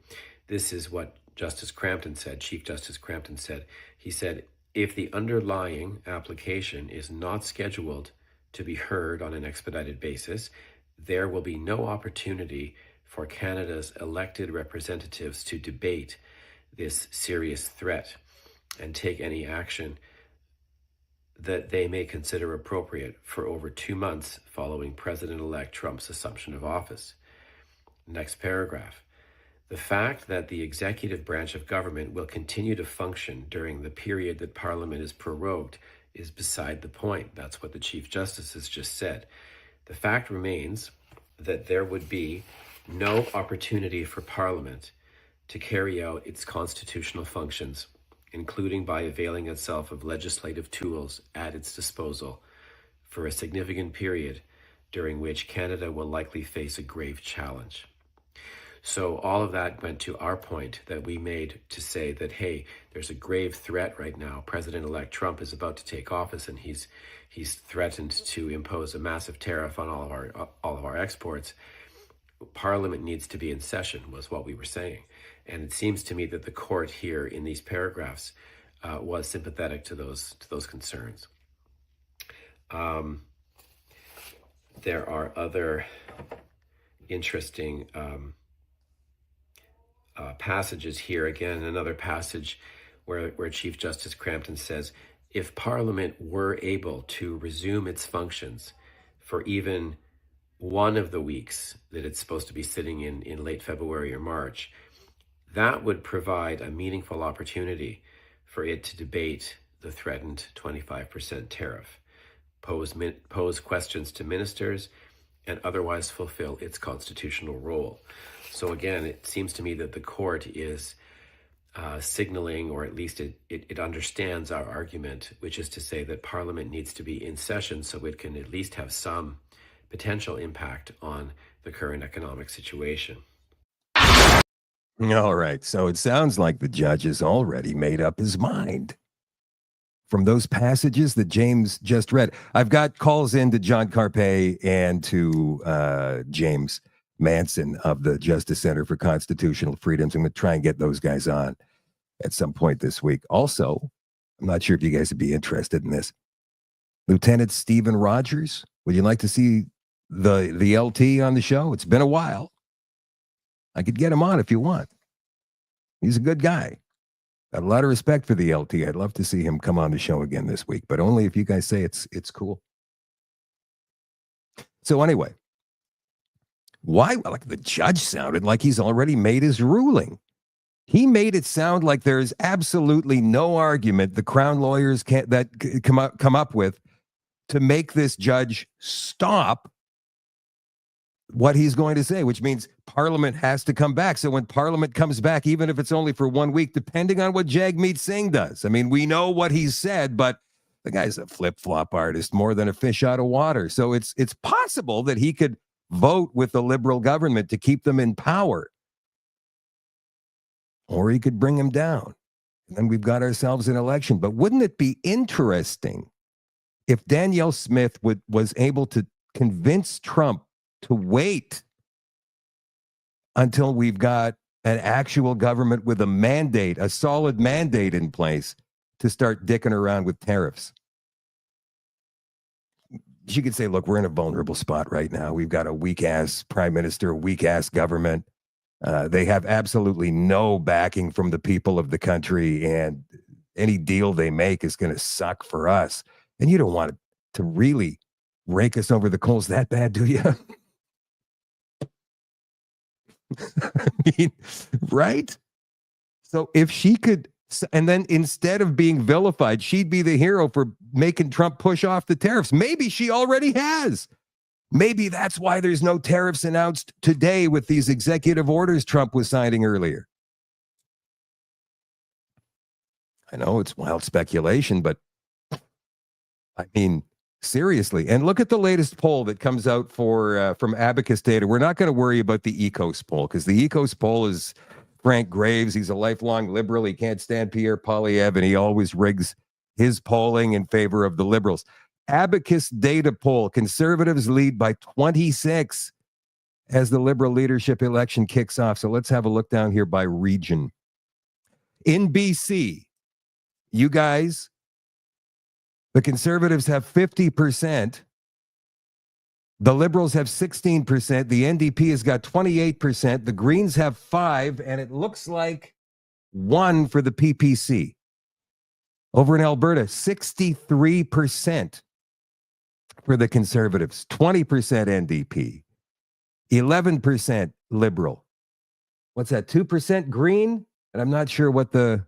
This is what Justice Crampton said, Chief Justice Crampton said. He said, if the underlying application is not scheduled to be heard on an expedited basis, there will be no opportunity for Canada's elected representatives to debate this serious threat and take any action that they may consider appropriate for over 2 months following President-elect Trump's assumption of office. Next paragraph. The fact that the executive branch of government will continue to function during the period that Parliament is prorogued is beside the point. That's what the Chief Justice has just said. The fact remains that there would be no opportunity for Parliament to carry out its constitutional functions, including by availing itself of legislative tools at its disposal for a significant period during which Canada will likely face a grave challenge. So all of that went to our point that we made to say that, hey, there's a grave threat right now. President-elect Trump is about to take office, and he's threatened to impose a massive tariff on all of our exports. Parliament needs to be in session, was what we were saying. And it seems to me that the court here in these paragraphs was sympathetic to those concerns. There are other interesting passages here. Again, another passage where Chief Justice Crampton says, if Parliament were able to resume its functions for even one of the weeks that it's supposed to be sitting in late February or March, that would provide a meaningful opportunity for it to debate the threatened 25% tariff, pose questions to ministers, and otherwise fulfill its constitutional role. So again, it seems to me that the court is signaling, or at least it understands our argument, which is to say that Parliament needs to be in session so it can at least have some potential impact on the current economic situation. All right. So it sounds like the judge has already made up his mind from those passages that James just read. I've got calls in to John Carpe and to James Manson of the Justice Center for Constitutional Freedoms. I'm going to try and get those guys on at some point this week. Also, I'm not sure if you guys would be interested in this. Lieutenant Stephen Rogers, would you like to see the LT on the show? It's been a while. I could get him on if you want. He's a good guy. Got a lot of respect for the LT. I'd love to see him come on the show again this week, but only if you guys say it's cool. So anyway, why? Like the judge sounded like he's already made his ruling. He made it sound like there's absolutely no argument the Crown lawyers come up with to make this judge stop what he's going to say, which means Parliament has to come back. So when Parliament comes back, even if it's only for 1 week, depending on what Jagmeet Singh does. I mean, we know what he's said, but the guy's a flip-flop artist more than a fish out of water. So it's possible that he could vote with the Liberal government to keep them in power. Or he could bring him down. And then we've got ourselves an election. But wouldn't it be interesting if Danielle Smith was able to convince Trump to wait until we've got an actual government with a mandate, a solid mandate in place to start dicking around with tariffs? She could say, look, we're in a vulnerable spot right now. We've got a weak-ass prime minister, a weak-ass government. They have absolutely no backing from the people of the country, and any deal they make is going to suck for us. And you don't want it to really rake us over the coals that bad, do you? I mean, right? So if she could, and then instead of being vilified, she'd be the hero for making Trump push off the tariffs. Maybe she already has. Maybe that's why there's no tariffs announced today with these executive orders Trump was signing earlier. I know it's wild speculation, but I mean, seriously. And look at the latest poll that comes out from Abacus data. We're not going to worry about the Ecos poll because the Ecos poll is Frank Graves. He's a lifelong liberal. He can't stand Pierre Poilievre, and he always rigs his polling in favor of the liberals. Abacus data poll, conservatives lead by 26 as the liberal leadership election kicks off. So let's have a look down here by region. In BC, you guys, the conservatives have 50%. The liberals have 16%. The NDP has got 28%. The Greens have 5%. And it looks like 1 for the PPC. Over in Alberta, 63% for the conservatives, 20% NDP, 11% liberal. What's that? 2% green? And I'm not sure what the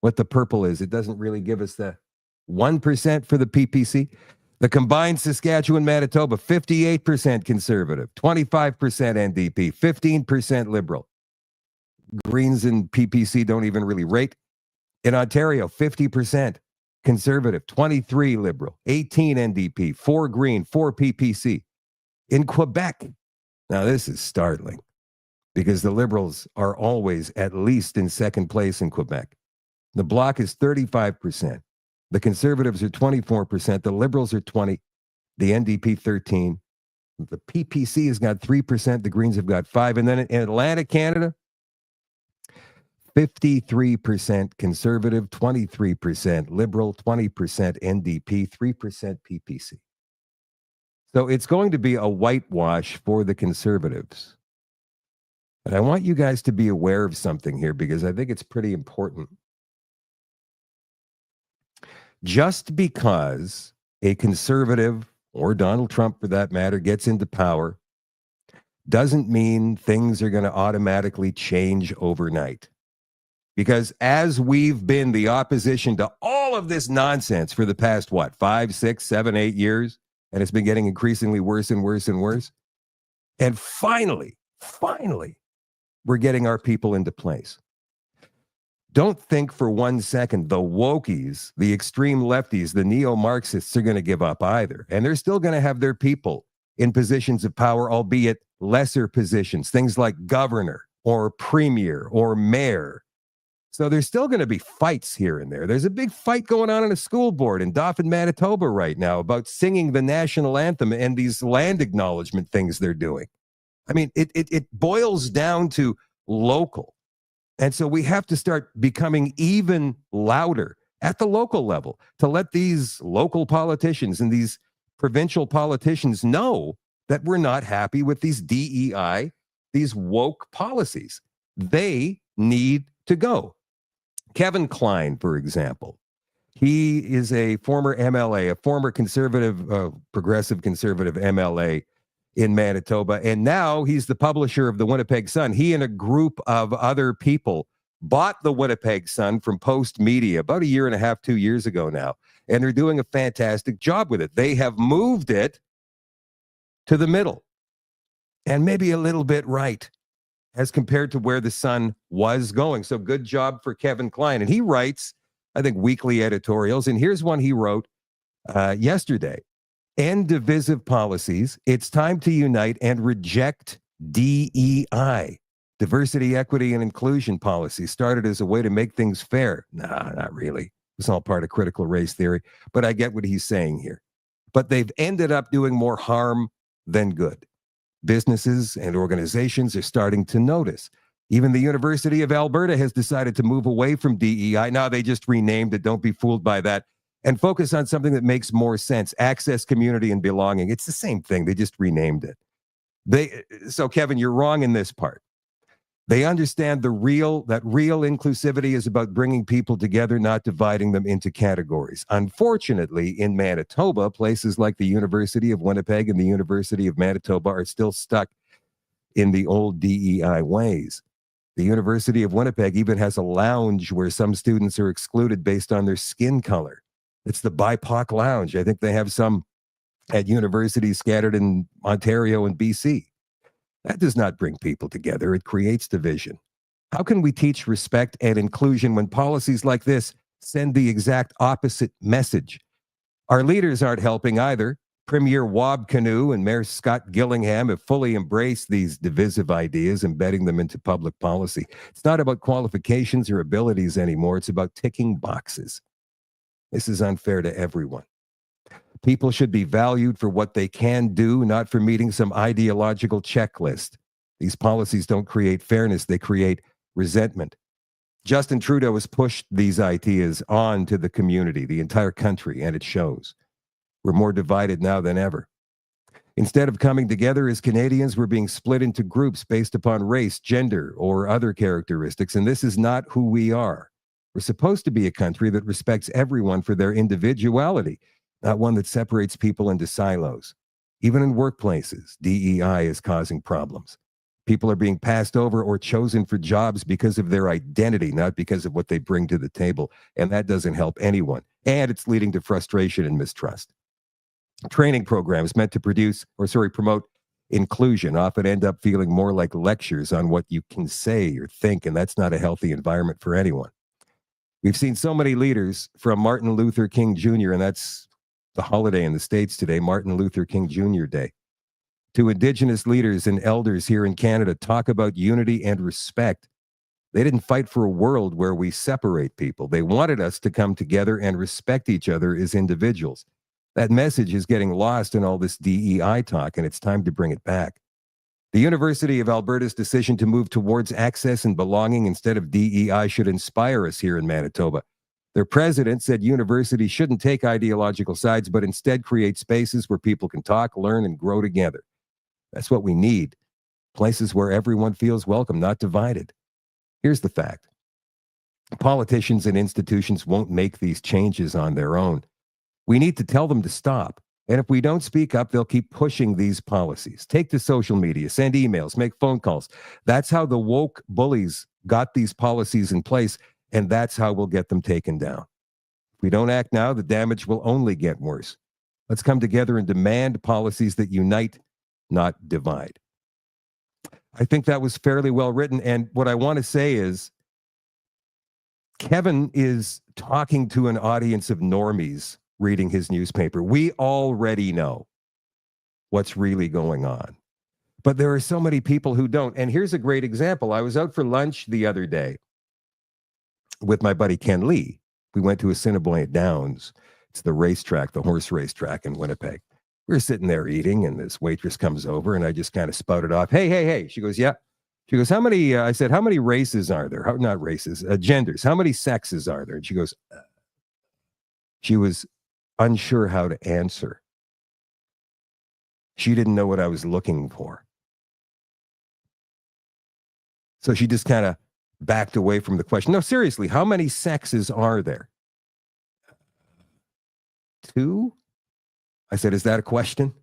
purple is. It doesn't really give us the 1% for the PPC. The combined Saskatchewan, Manitoba, 58% conservative, 25% NDP, 15% liberal. Greens and PPC don't even really rate. In Ontario, 50% conservative, 23 liberal, 18 NDP, 4 green, 4 PPC. In Quebec, now this is startling because the liberals are always at least in second place in Quebec. The Bloc is 35%. The conservatives are 24%. The liberals are 20%. The NDP 13%. The PPC has got 3%. The Greens have got 5%. And then in Atlantic Canada, 53% conservative, 23% liberal, 20% NDP, 3% PPC. So it's going to be a whitewash for the conservatives. But I want you guys to be aware of something here because I think it's pretty important. Just because a conservative or Donald Trump for that matter, gets into power, doesn't mean things are going to automatically change overnight. Because as we've been the opposition to all of this nonsense for the past, 5, 6, 7, 8 years, and it's been getting increasingly worse and worse and worse. And finally, we're getting our people into place. Don't think for 1 second the wokies, the extreme lefties, the neo-Marxists are going to give up either. And they're still going to have their people in positions of power, albeit lesser positions, things like governor or premier or mayor. So there's still going to be fights here and there. There's a big fight going on a school board in Dauphin, Manitoba right now about singing the national anthem and these land acknowledgement things they're doing. I mean, it boils down to local. And so we have to start becoming even louder at the local level to let these local politicians and these provincial politicians know that we're not happy with these DEI, these woke policies. They need to go. Kevin Klein, for example, he is a former MLA, a former conservative, progressive conservative MLA in Manitoba, and now he's the publisher of the Winnipeg Sun. He and a group of other people bought the Winnipeg Sun from Post Media about 1.5 years, 2 years ago now, and they're doing a fantastic job with it. They have moved it to the middle and maybe a little bit right as compared to where the Sun was going. So good job for Kevin Klein. And he writes, I think, weekly editorials. And here's one he wrote yesterday. End divisive policies. It's time to unite and reject DEI. Diversity, equity, and inclusion policy started as a way to make things fair. Nah, not really. It's all part of critical race theory. But I get what he's saying here. But they've ended up doing more harm than good. Businesses and organizations are starting to notice. Even the University of Alberta has decided to move away from DEI. Now they just renamed it. Don't be fooled by that. And focus on something that makes more sense. Access, community, and belonging. It's the same thing. They just renamed it. So Kevin, you're wrong in this part. They understand that real inclusivity is about bringing people together, not dividing them into categories. Unfortunately, in Manitoba, places like the University of Winnipeg and the University of Manitoba are still stuck in the old DEI ways. The University of Winnipeg even has a lounge where some students are excluded based on their skin color. It's the BIPOC lounge. I think they have some at universities scattered in Ontario and BC. That does not bring people together. It creates division. How can we teach respect and inclusion when policies like this send the exact opposite message? Our leaders aren't helping either. Premier Wab Kinew and Mayor Scott Gillingham have fully embraced these divisive ideas, embedding them into public policy. It's not about qualifications or abilities anymore. It's about ticking boxes. This is unfair to everyone. People should be valued for what they can do, not for meeting some ideological checklist. These policies don't create fairness, they create resentment. Justin Trudeau has pushed these ideas on to the community, the entire country, and it shows. We're more divided now than ever. Instead of coming together as Canadians, we're being split into groups based upon race, gender, or other characteristics, and this is not who we are. We're supposed to be a country that respects everyone for their individuality, not one that separates people into silos. Even in workplaces, DEI is causing problems. People are being passed over or chosen for jobs because of their identity, not because of what they bring to the table. And that doesn't help anyone. And it's leading to frustration and mistrust. Training programs meant to promote inclusion often end up feeling more like lectures on what you can say or think, and that's not a healthy environment for anyone. We've seen so many leaders from Martin Luther King Jr., and that's the holiday in the States today, Martin Luther King Jr. Day, to Indigenous leaders and elders here in Canada talk about unity and respect. They didn't fight for a world where we separate people. They wanted us to come together and respect each other as individuals. That message is getting lost in all this DEI talk, and it's time to bring it back. The University of Alberta's decision to move towards access and belonging instead of DEI should inspire us here in Manitoba. Their president said universities shouldn't take ideological sides, but instead create spaces where people can talk, learn, and grow together. That's what we need. Places where everyone feels welcome, not divided. Here's the fact. Politicians and institutions won't make these changes on their own. We need to tell them to stop. And if we don't speak up, they'll keep pushing these policies. Take to social media, send emails, make phone calls. That's how the woke bullies got these policies in place, and that's how we'll get them taken down. If we don't act now, the damage will only get worse. Let's come together and demand policies that unite, not divide. I think that was fairly well written. And what I want to say is, Kevin is talking to an audience of normies reading his newspaper. We already know what's really going on. But there are so many people who don't. And here's a great example. I was out for lunch the other day with my buddy Ken Lee. We went to Assiniboine Downs. It's the racetrack, the horse racetrack in Winnipeg. We were sitting there eating, and this waitress comes over, and I just kind of spouted off, hey. She goes, yeah. She goes, how many, I said, how many races are there? Not races, genders. How many sexes are there? And she goes, she was unsure how to answer. She didn't know what I was looking for. So she just kind of backed away from the question. No, seriously, how many sexes are there? 2? I said, is that a question?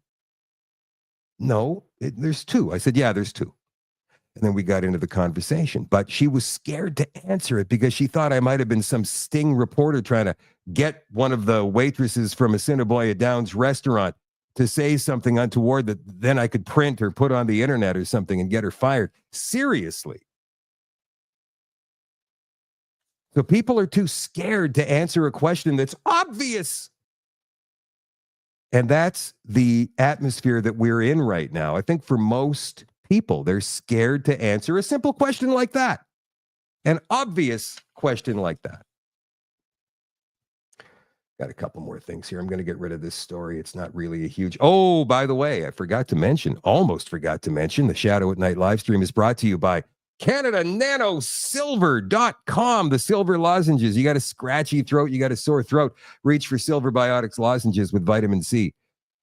No, there's 2. I said, yeah, there's 2. And then we got into the conversation, but she was scared to answer it because she thought I might have been some sting reporter trying to get one of the waitresses from Assiniboia Downs restaurant to say something untoward that then I could print or put on the internet or something and get her fired. Seriously. So people are too scared to answer a question that's obvious. And that's the atmosphere that we're in right now. I think for most people, they're scared to answer a simple question like that, an obvious question like that. Got a couple more things here. I'm going to get rid of this story. It's not really a huge... Oh, by the way, I almost forgot to mention, the Shadow at Night live stream is brought to you by CanadaNanoSilver.com. The silver lozenges. You got a scratchy throat, you got a sore throat, reach for Silver Biotics lozenges with vitamin C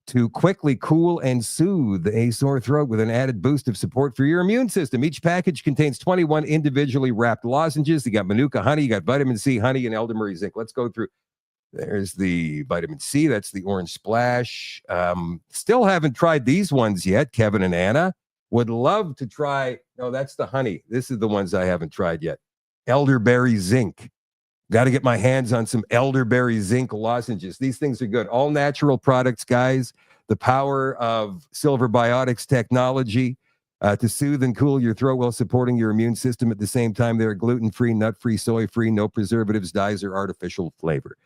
to quickly cool and soothe a sore throat with an added boost of support for your immune system. Each package contains 21 individually wrapped lozenges. You got Manuka honey, you got vitamin C, honey, and elderberry zinc. Let's go through. There's the vitamin C. That's the orange splash. Still haven't tried these ones yet, Kevin and Anna. Would love to try. No, that's the honey. This is the ones I haven't tried yet. Elderberry zinc. Got to get my hands on some elderberry zinc lozenges. These things are good. All natural products, guys. The power of Silver Biotics technology to soothe and cool your throat while supporting your immune system at the same time. They're gluten-free, nut-free, soy-free, no preservatives, dyes, or artificial flavor.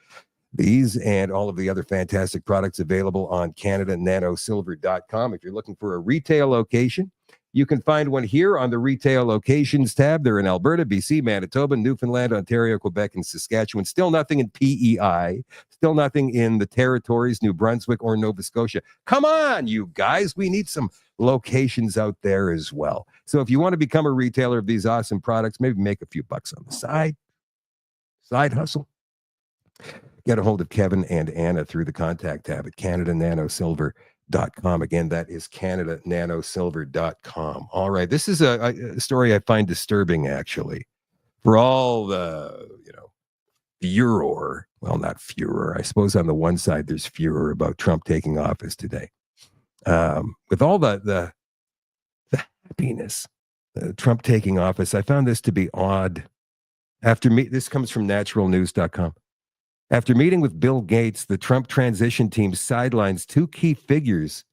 These and all of the other fantastic products available on CanadaNanoSilver.com. If you're looking for a retail location, you can find one here on the retail locations tab. They're in Alberta, BC, Manitoba, Newfoundland, Ontario, Quebec, and Saskatchewan. Still nothing in PEI. Still nothing in the territories, New Brunswick or Nova Scotia. Come on, you guys. We need some locations out there as well. So if you want to become a retailer of these awesome products, maybe make a few bucks on the side hustle. Get a hold of Kevin and Anna through the contact tab at CanadaNanoSilver.com. Again, that is CanadaNanoSilver.com. All right. This is a story I find disturbing, actually. For all the, furor. Well, not furor. I suppose on the one side, there's furor about Trump taking office today. With all the happiness, Trump taking office, I found this to be odd. This comes from naturalnews.com. After meeting with Bill Gates, the Trump transition team sidelines 2 key figures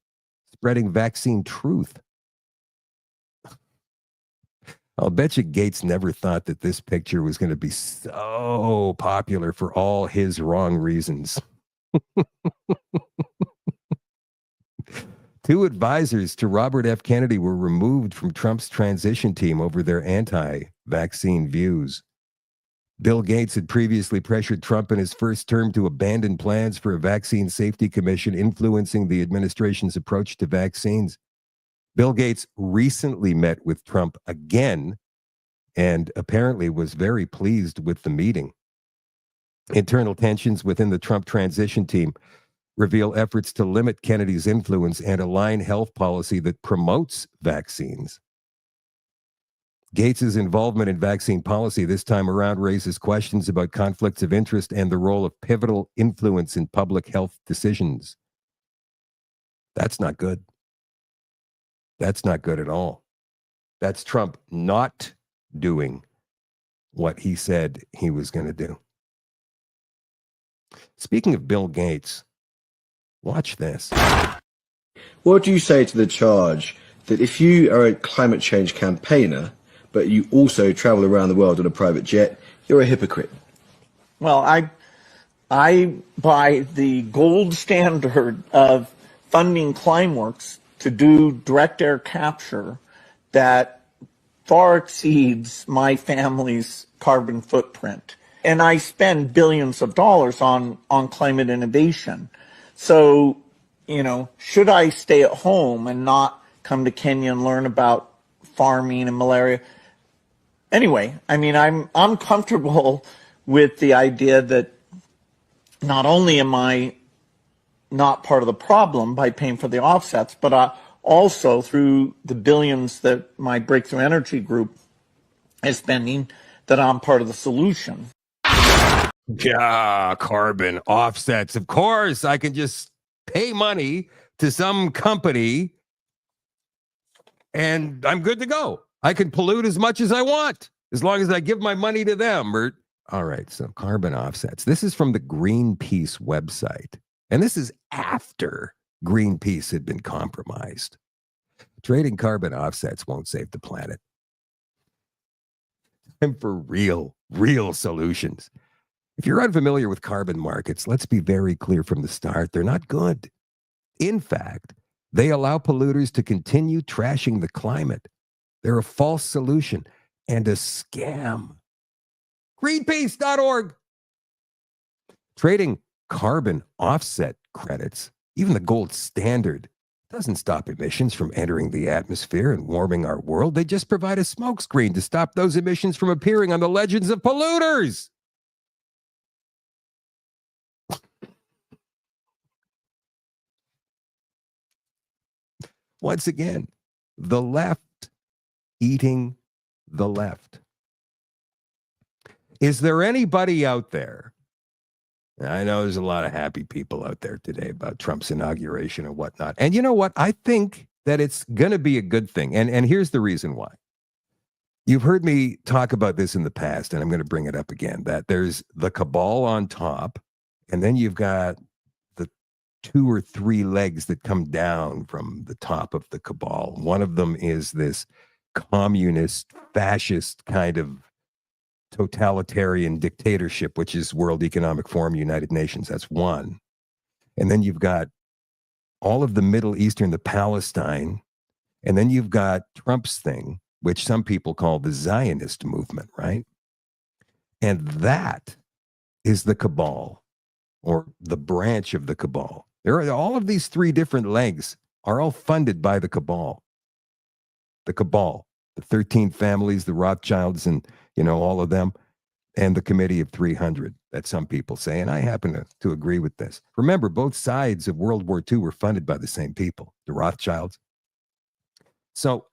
spreading vaccine truth. I'll bet you Gates never thought that this picture was going to be so popular for all his wrong reasons. 2 advisors to Robert F. Kennedy were removed from Trump's transition team over their anti-vaccine views. Bill Gates had previously pressured Trump in his first term to abandon plans for a vaccine safety commission, influencing the administration's approach to vaccines. Bill Gates recently met with Trump again and apparently was very pleased with the meeting. Internal tensions within the Trump transition team reveal efforts to limit Kennedy's influence and align health policy that promotes vaccines. Gates's involvement in vaccine policy this time around raises questions about conflicts of interest and the role of pivotal influence in public health decisions. That's not good. That's not good at all. That's Trump not doing what he said he was going to do. Speaking of Bill Gates, watch this. What do you say to the charge that if you are a climate change campaigner, but you also travel around the world on a private jet, you're a hypocrite? Well, I by the gold standard of funding Climeworks to do direct air capture that far exceeds my family's carbon footprint. And I spend billions of dollars on climate innovation. So, you know, should I stay at home and not come to Kenya and learn about farming and malaria? Anyway, I mean, I'm comfortable with the idea that not only am I not part of the problem by paying for the offsets, but also through the billions that my Breakthrough Energy group is spending, that I'm part of the solution. Yeah, carbon offsets. Of course, I can just pay money to some company and I'm good to go. I can pollute as much as I want as long as I give my money to them. All right, so carbon offsets. This is from the Greenpeace website. And this is after Greenpeace had been compromised. Trading carbon offsets won't save the planet. Time for real solutions. If you're unfamiliar with carbon markets, let's be very clear from the start. They're not good. In fact, they allow polluters to continue trashing the climate. They're a false solution and a scam. Greenpeace.org. Trading carbon offset credits, even the gold standard, doesn't stop emissions from entering the atmosphere and warming our world. They just provide a smokescreen to stop those emissions from appearing on the legends of polluters. Once again, the left eating the left. Is there anybody out there? I know there's a lot of happy people out there today about Trump's inauguration and whatnot. And you know what? I think that it's going to be a good thing. And here's the reason why. You've heard me talk about this in the past, and I'm going to bring it up again, that there's the cabal on top, and then you've got the 2 or 3 legs that come down from the top of the cabal. One of them is this communist, fascist kind of totalitarian dictatorship, which is World Economic Forum, United Nations. That's one. And then you've got all of the Middle Eastern, the Palestine, and then you've got Trump's thing, which some people call the Zionist movement, right? And that is the cabal, or the branch of the cabal. There are all of these 3 different legs are all funded by the cabal. The cabal, the 13 families, the Rothschilds, and all of them, and the Committee of 300 that some people say, and I happen to agree with this. Remember, both sides of World War II were funded by the same people, the Rothschilds. So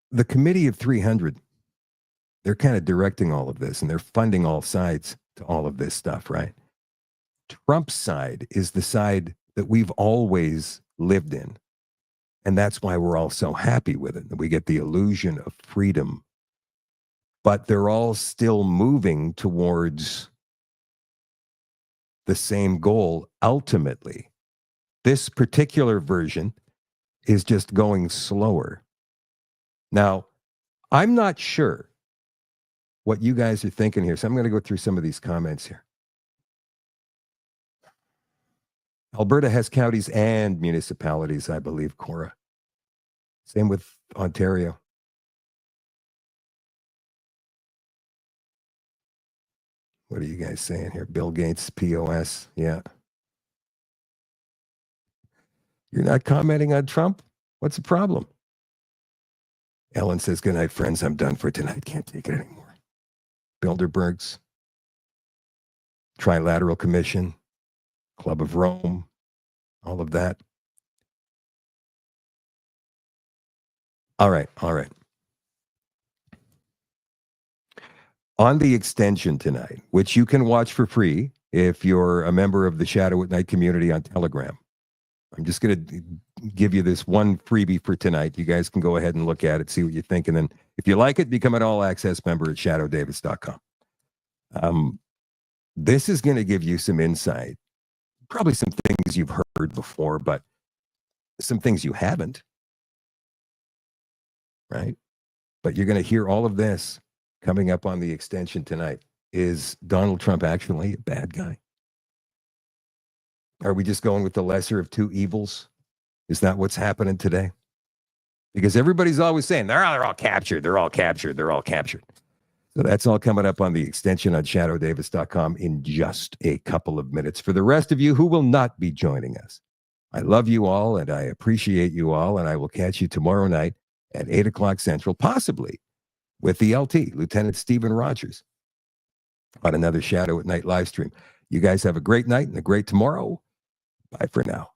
the Committee of 300, they're kind of directing all of this, and they're funding all sides to all of this stuff, right? Trump's side is the side that we've always lived in. And that's why we're all so happy with it. We get the illusion of freedom. But they're all still moving towards the same goal ultimately. This particular version is just going slower. Now, I'm not sure what you guys are thinking here, so I'm going to go through some of these comments here. Alberta has counties and municipalities, I believe, Cora. Same with Ontario. What are you guys saying here? Bill Gates, POS. Yeah. You're not commenting on Trump? What's the problem? Ellen says, good night, friends. I'm done for tonight. Can't take it anymore. Bilderbergs, Trilateral Commission, Club of Rome, all of that. All right. On the extension tonight, which you can watch for free if you're a member of the Shadow at Night community on Telegram. I'm just going to give you this one freebie for tonight. You guys can go ahead and look at it, see what you think. And then if you like it, become an all-access member at shadowdavis.com. This is going to give you some insight, probably some things you've heard before, but some things you haven't, right? But you're going to hear all of this coming up on the extension tonight. Is Donald Trump actually a bad guy? Are we just going with the lesser of two evils? Is that what's happening today? Because everybody's always saying, they're all captured, they're all captured, they're all captured. So that's all coming up on the extension on shadowdavis.com in just a couple of minutes. For the rest of you who will not be joining us, I love you all and I appreciate you all, and I will catch you tomorrow night at 8 o'clock Central, possibly with the LT, Lieutenant Stephen Rogers, on another Shadow at Night live stream. You guys have a great night and a great tomorrow. Bye for now.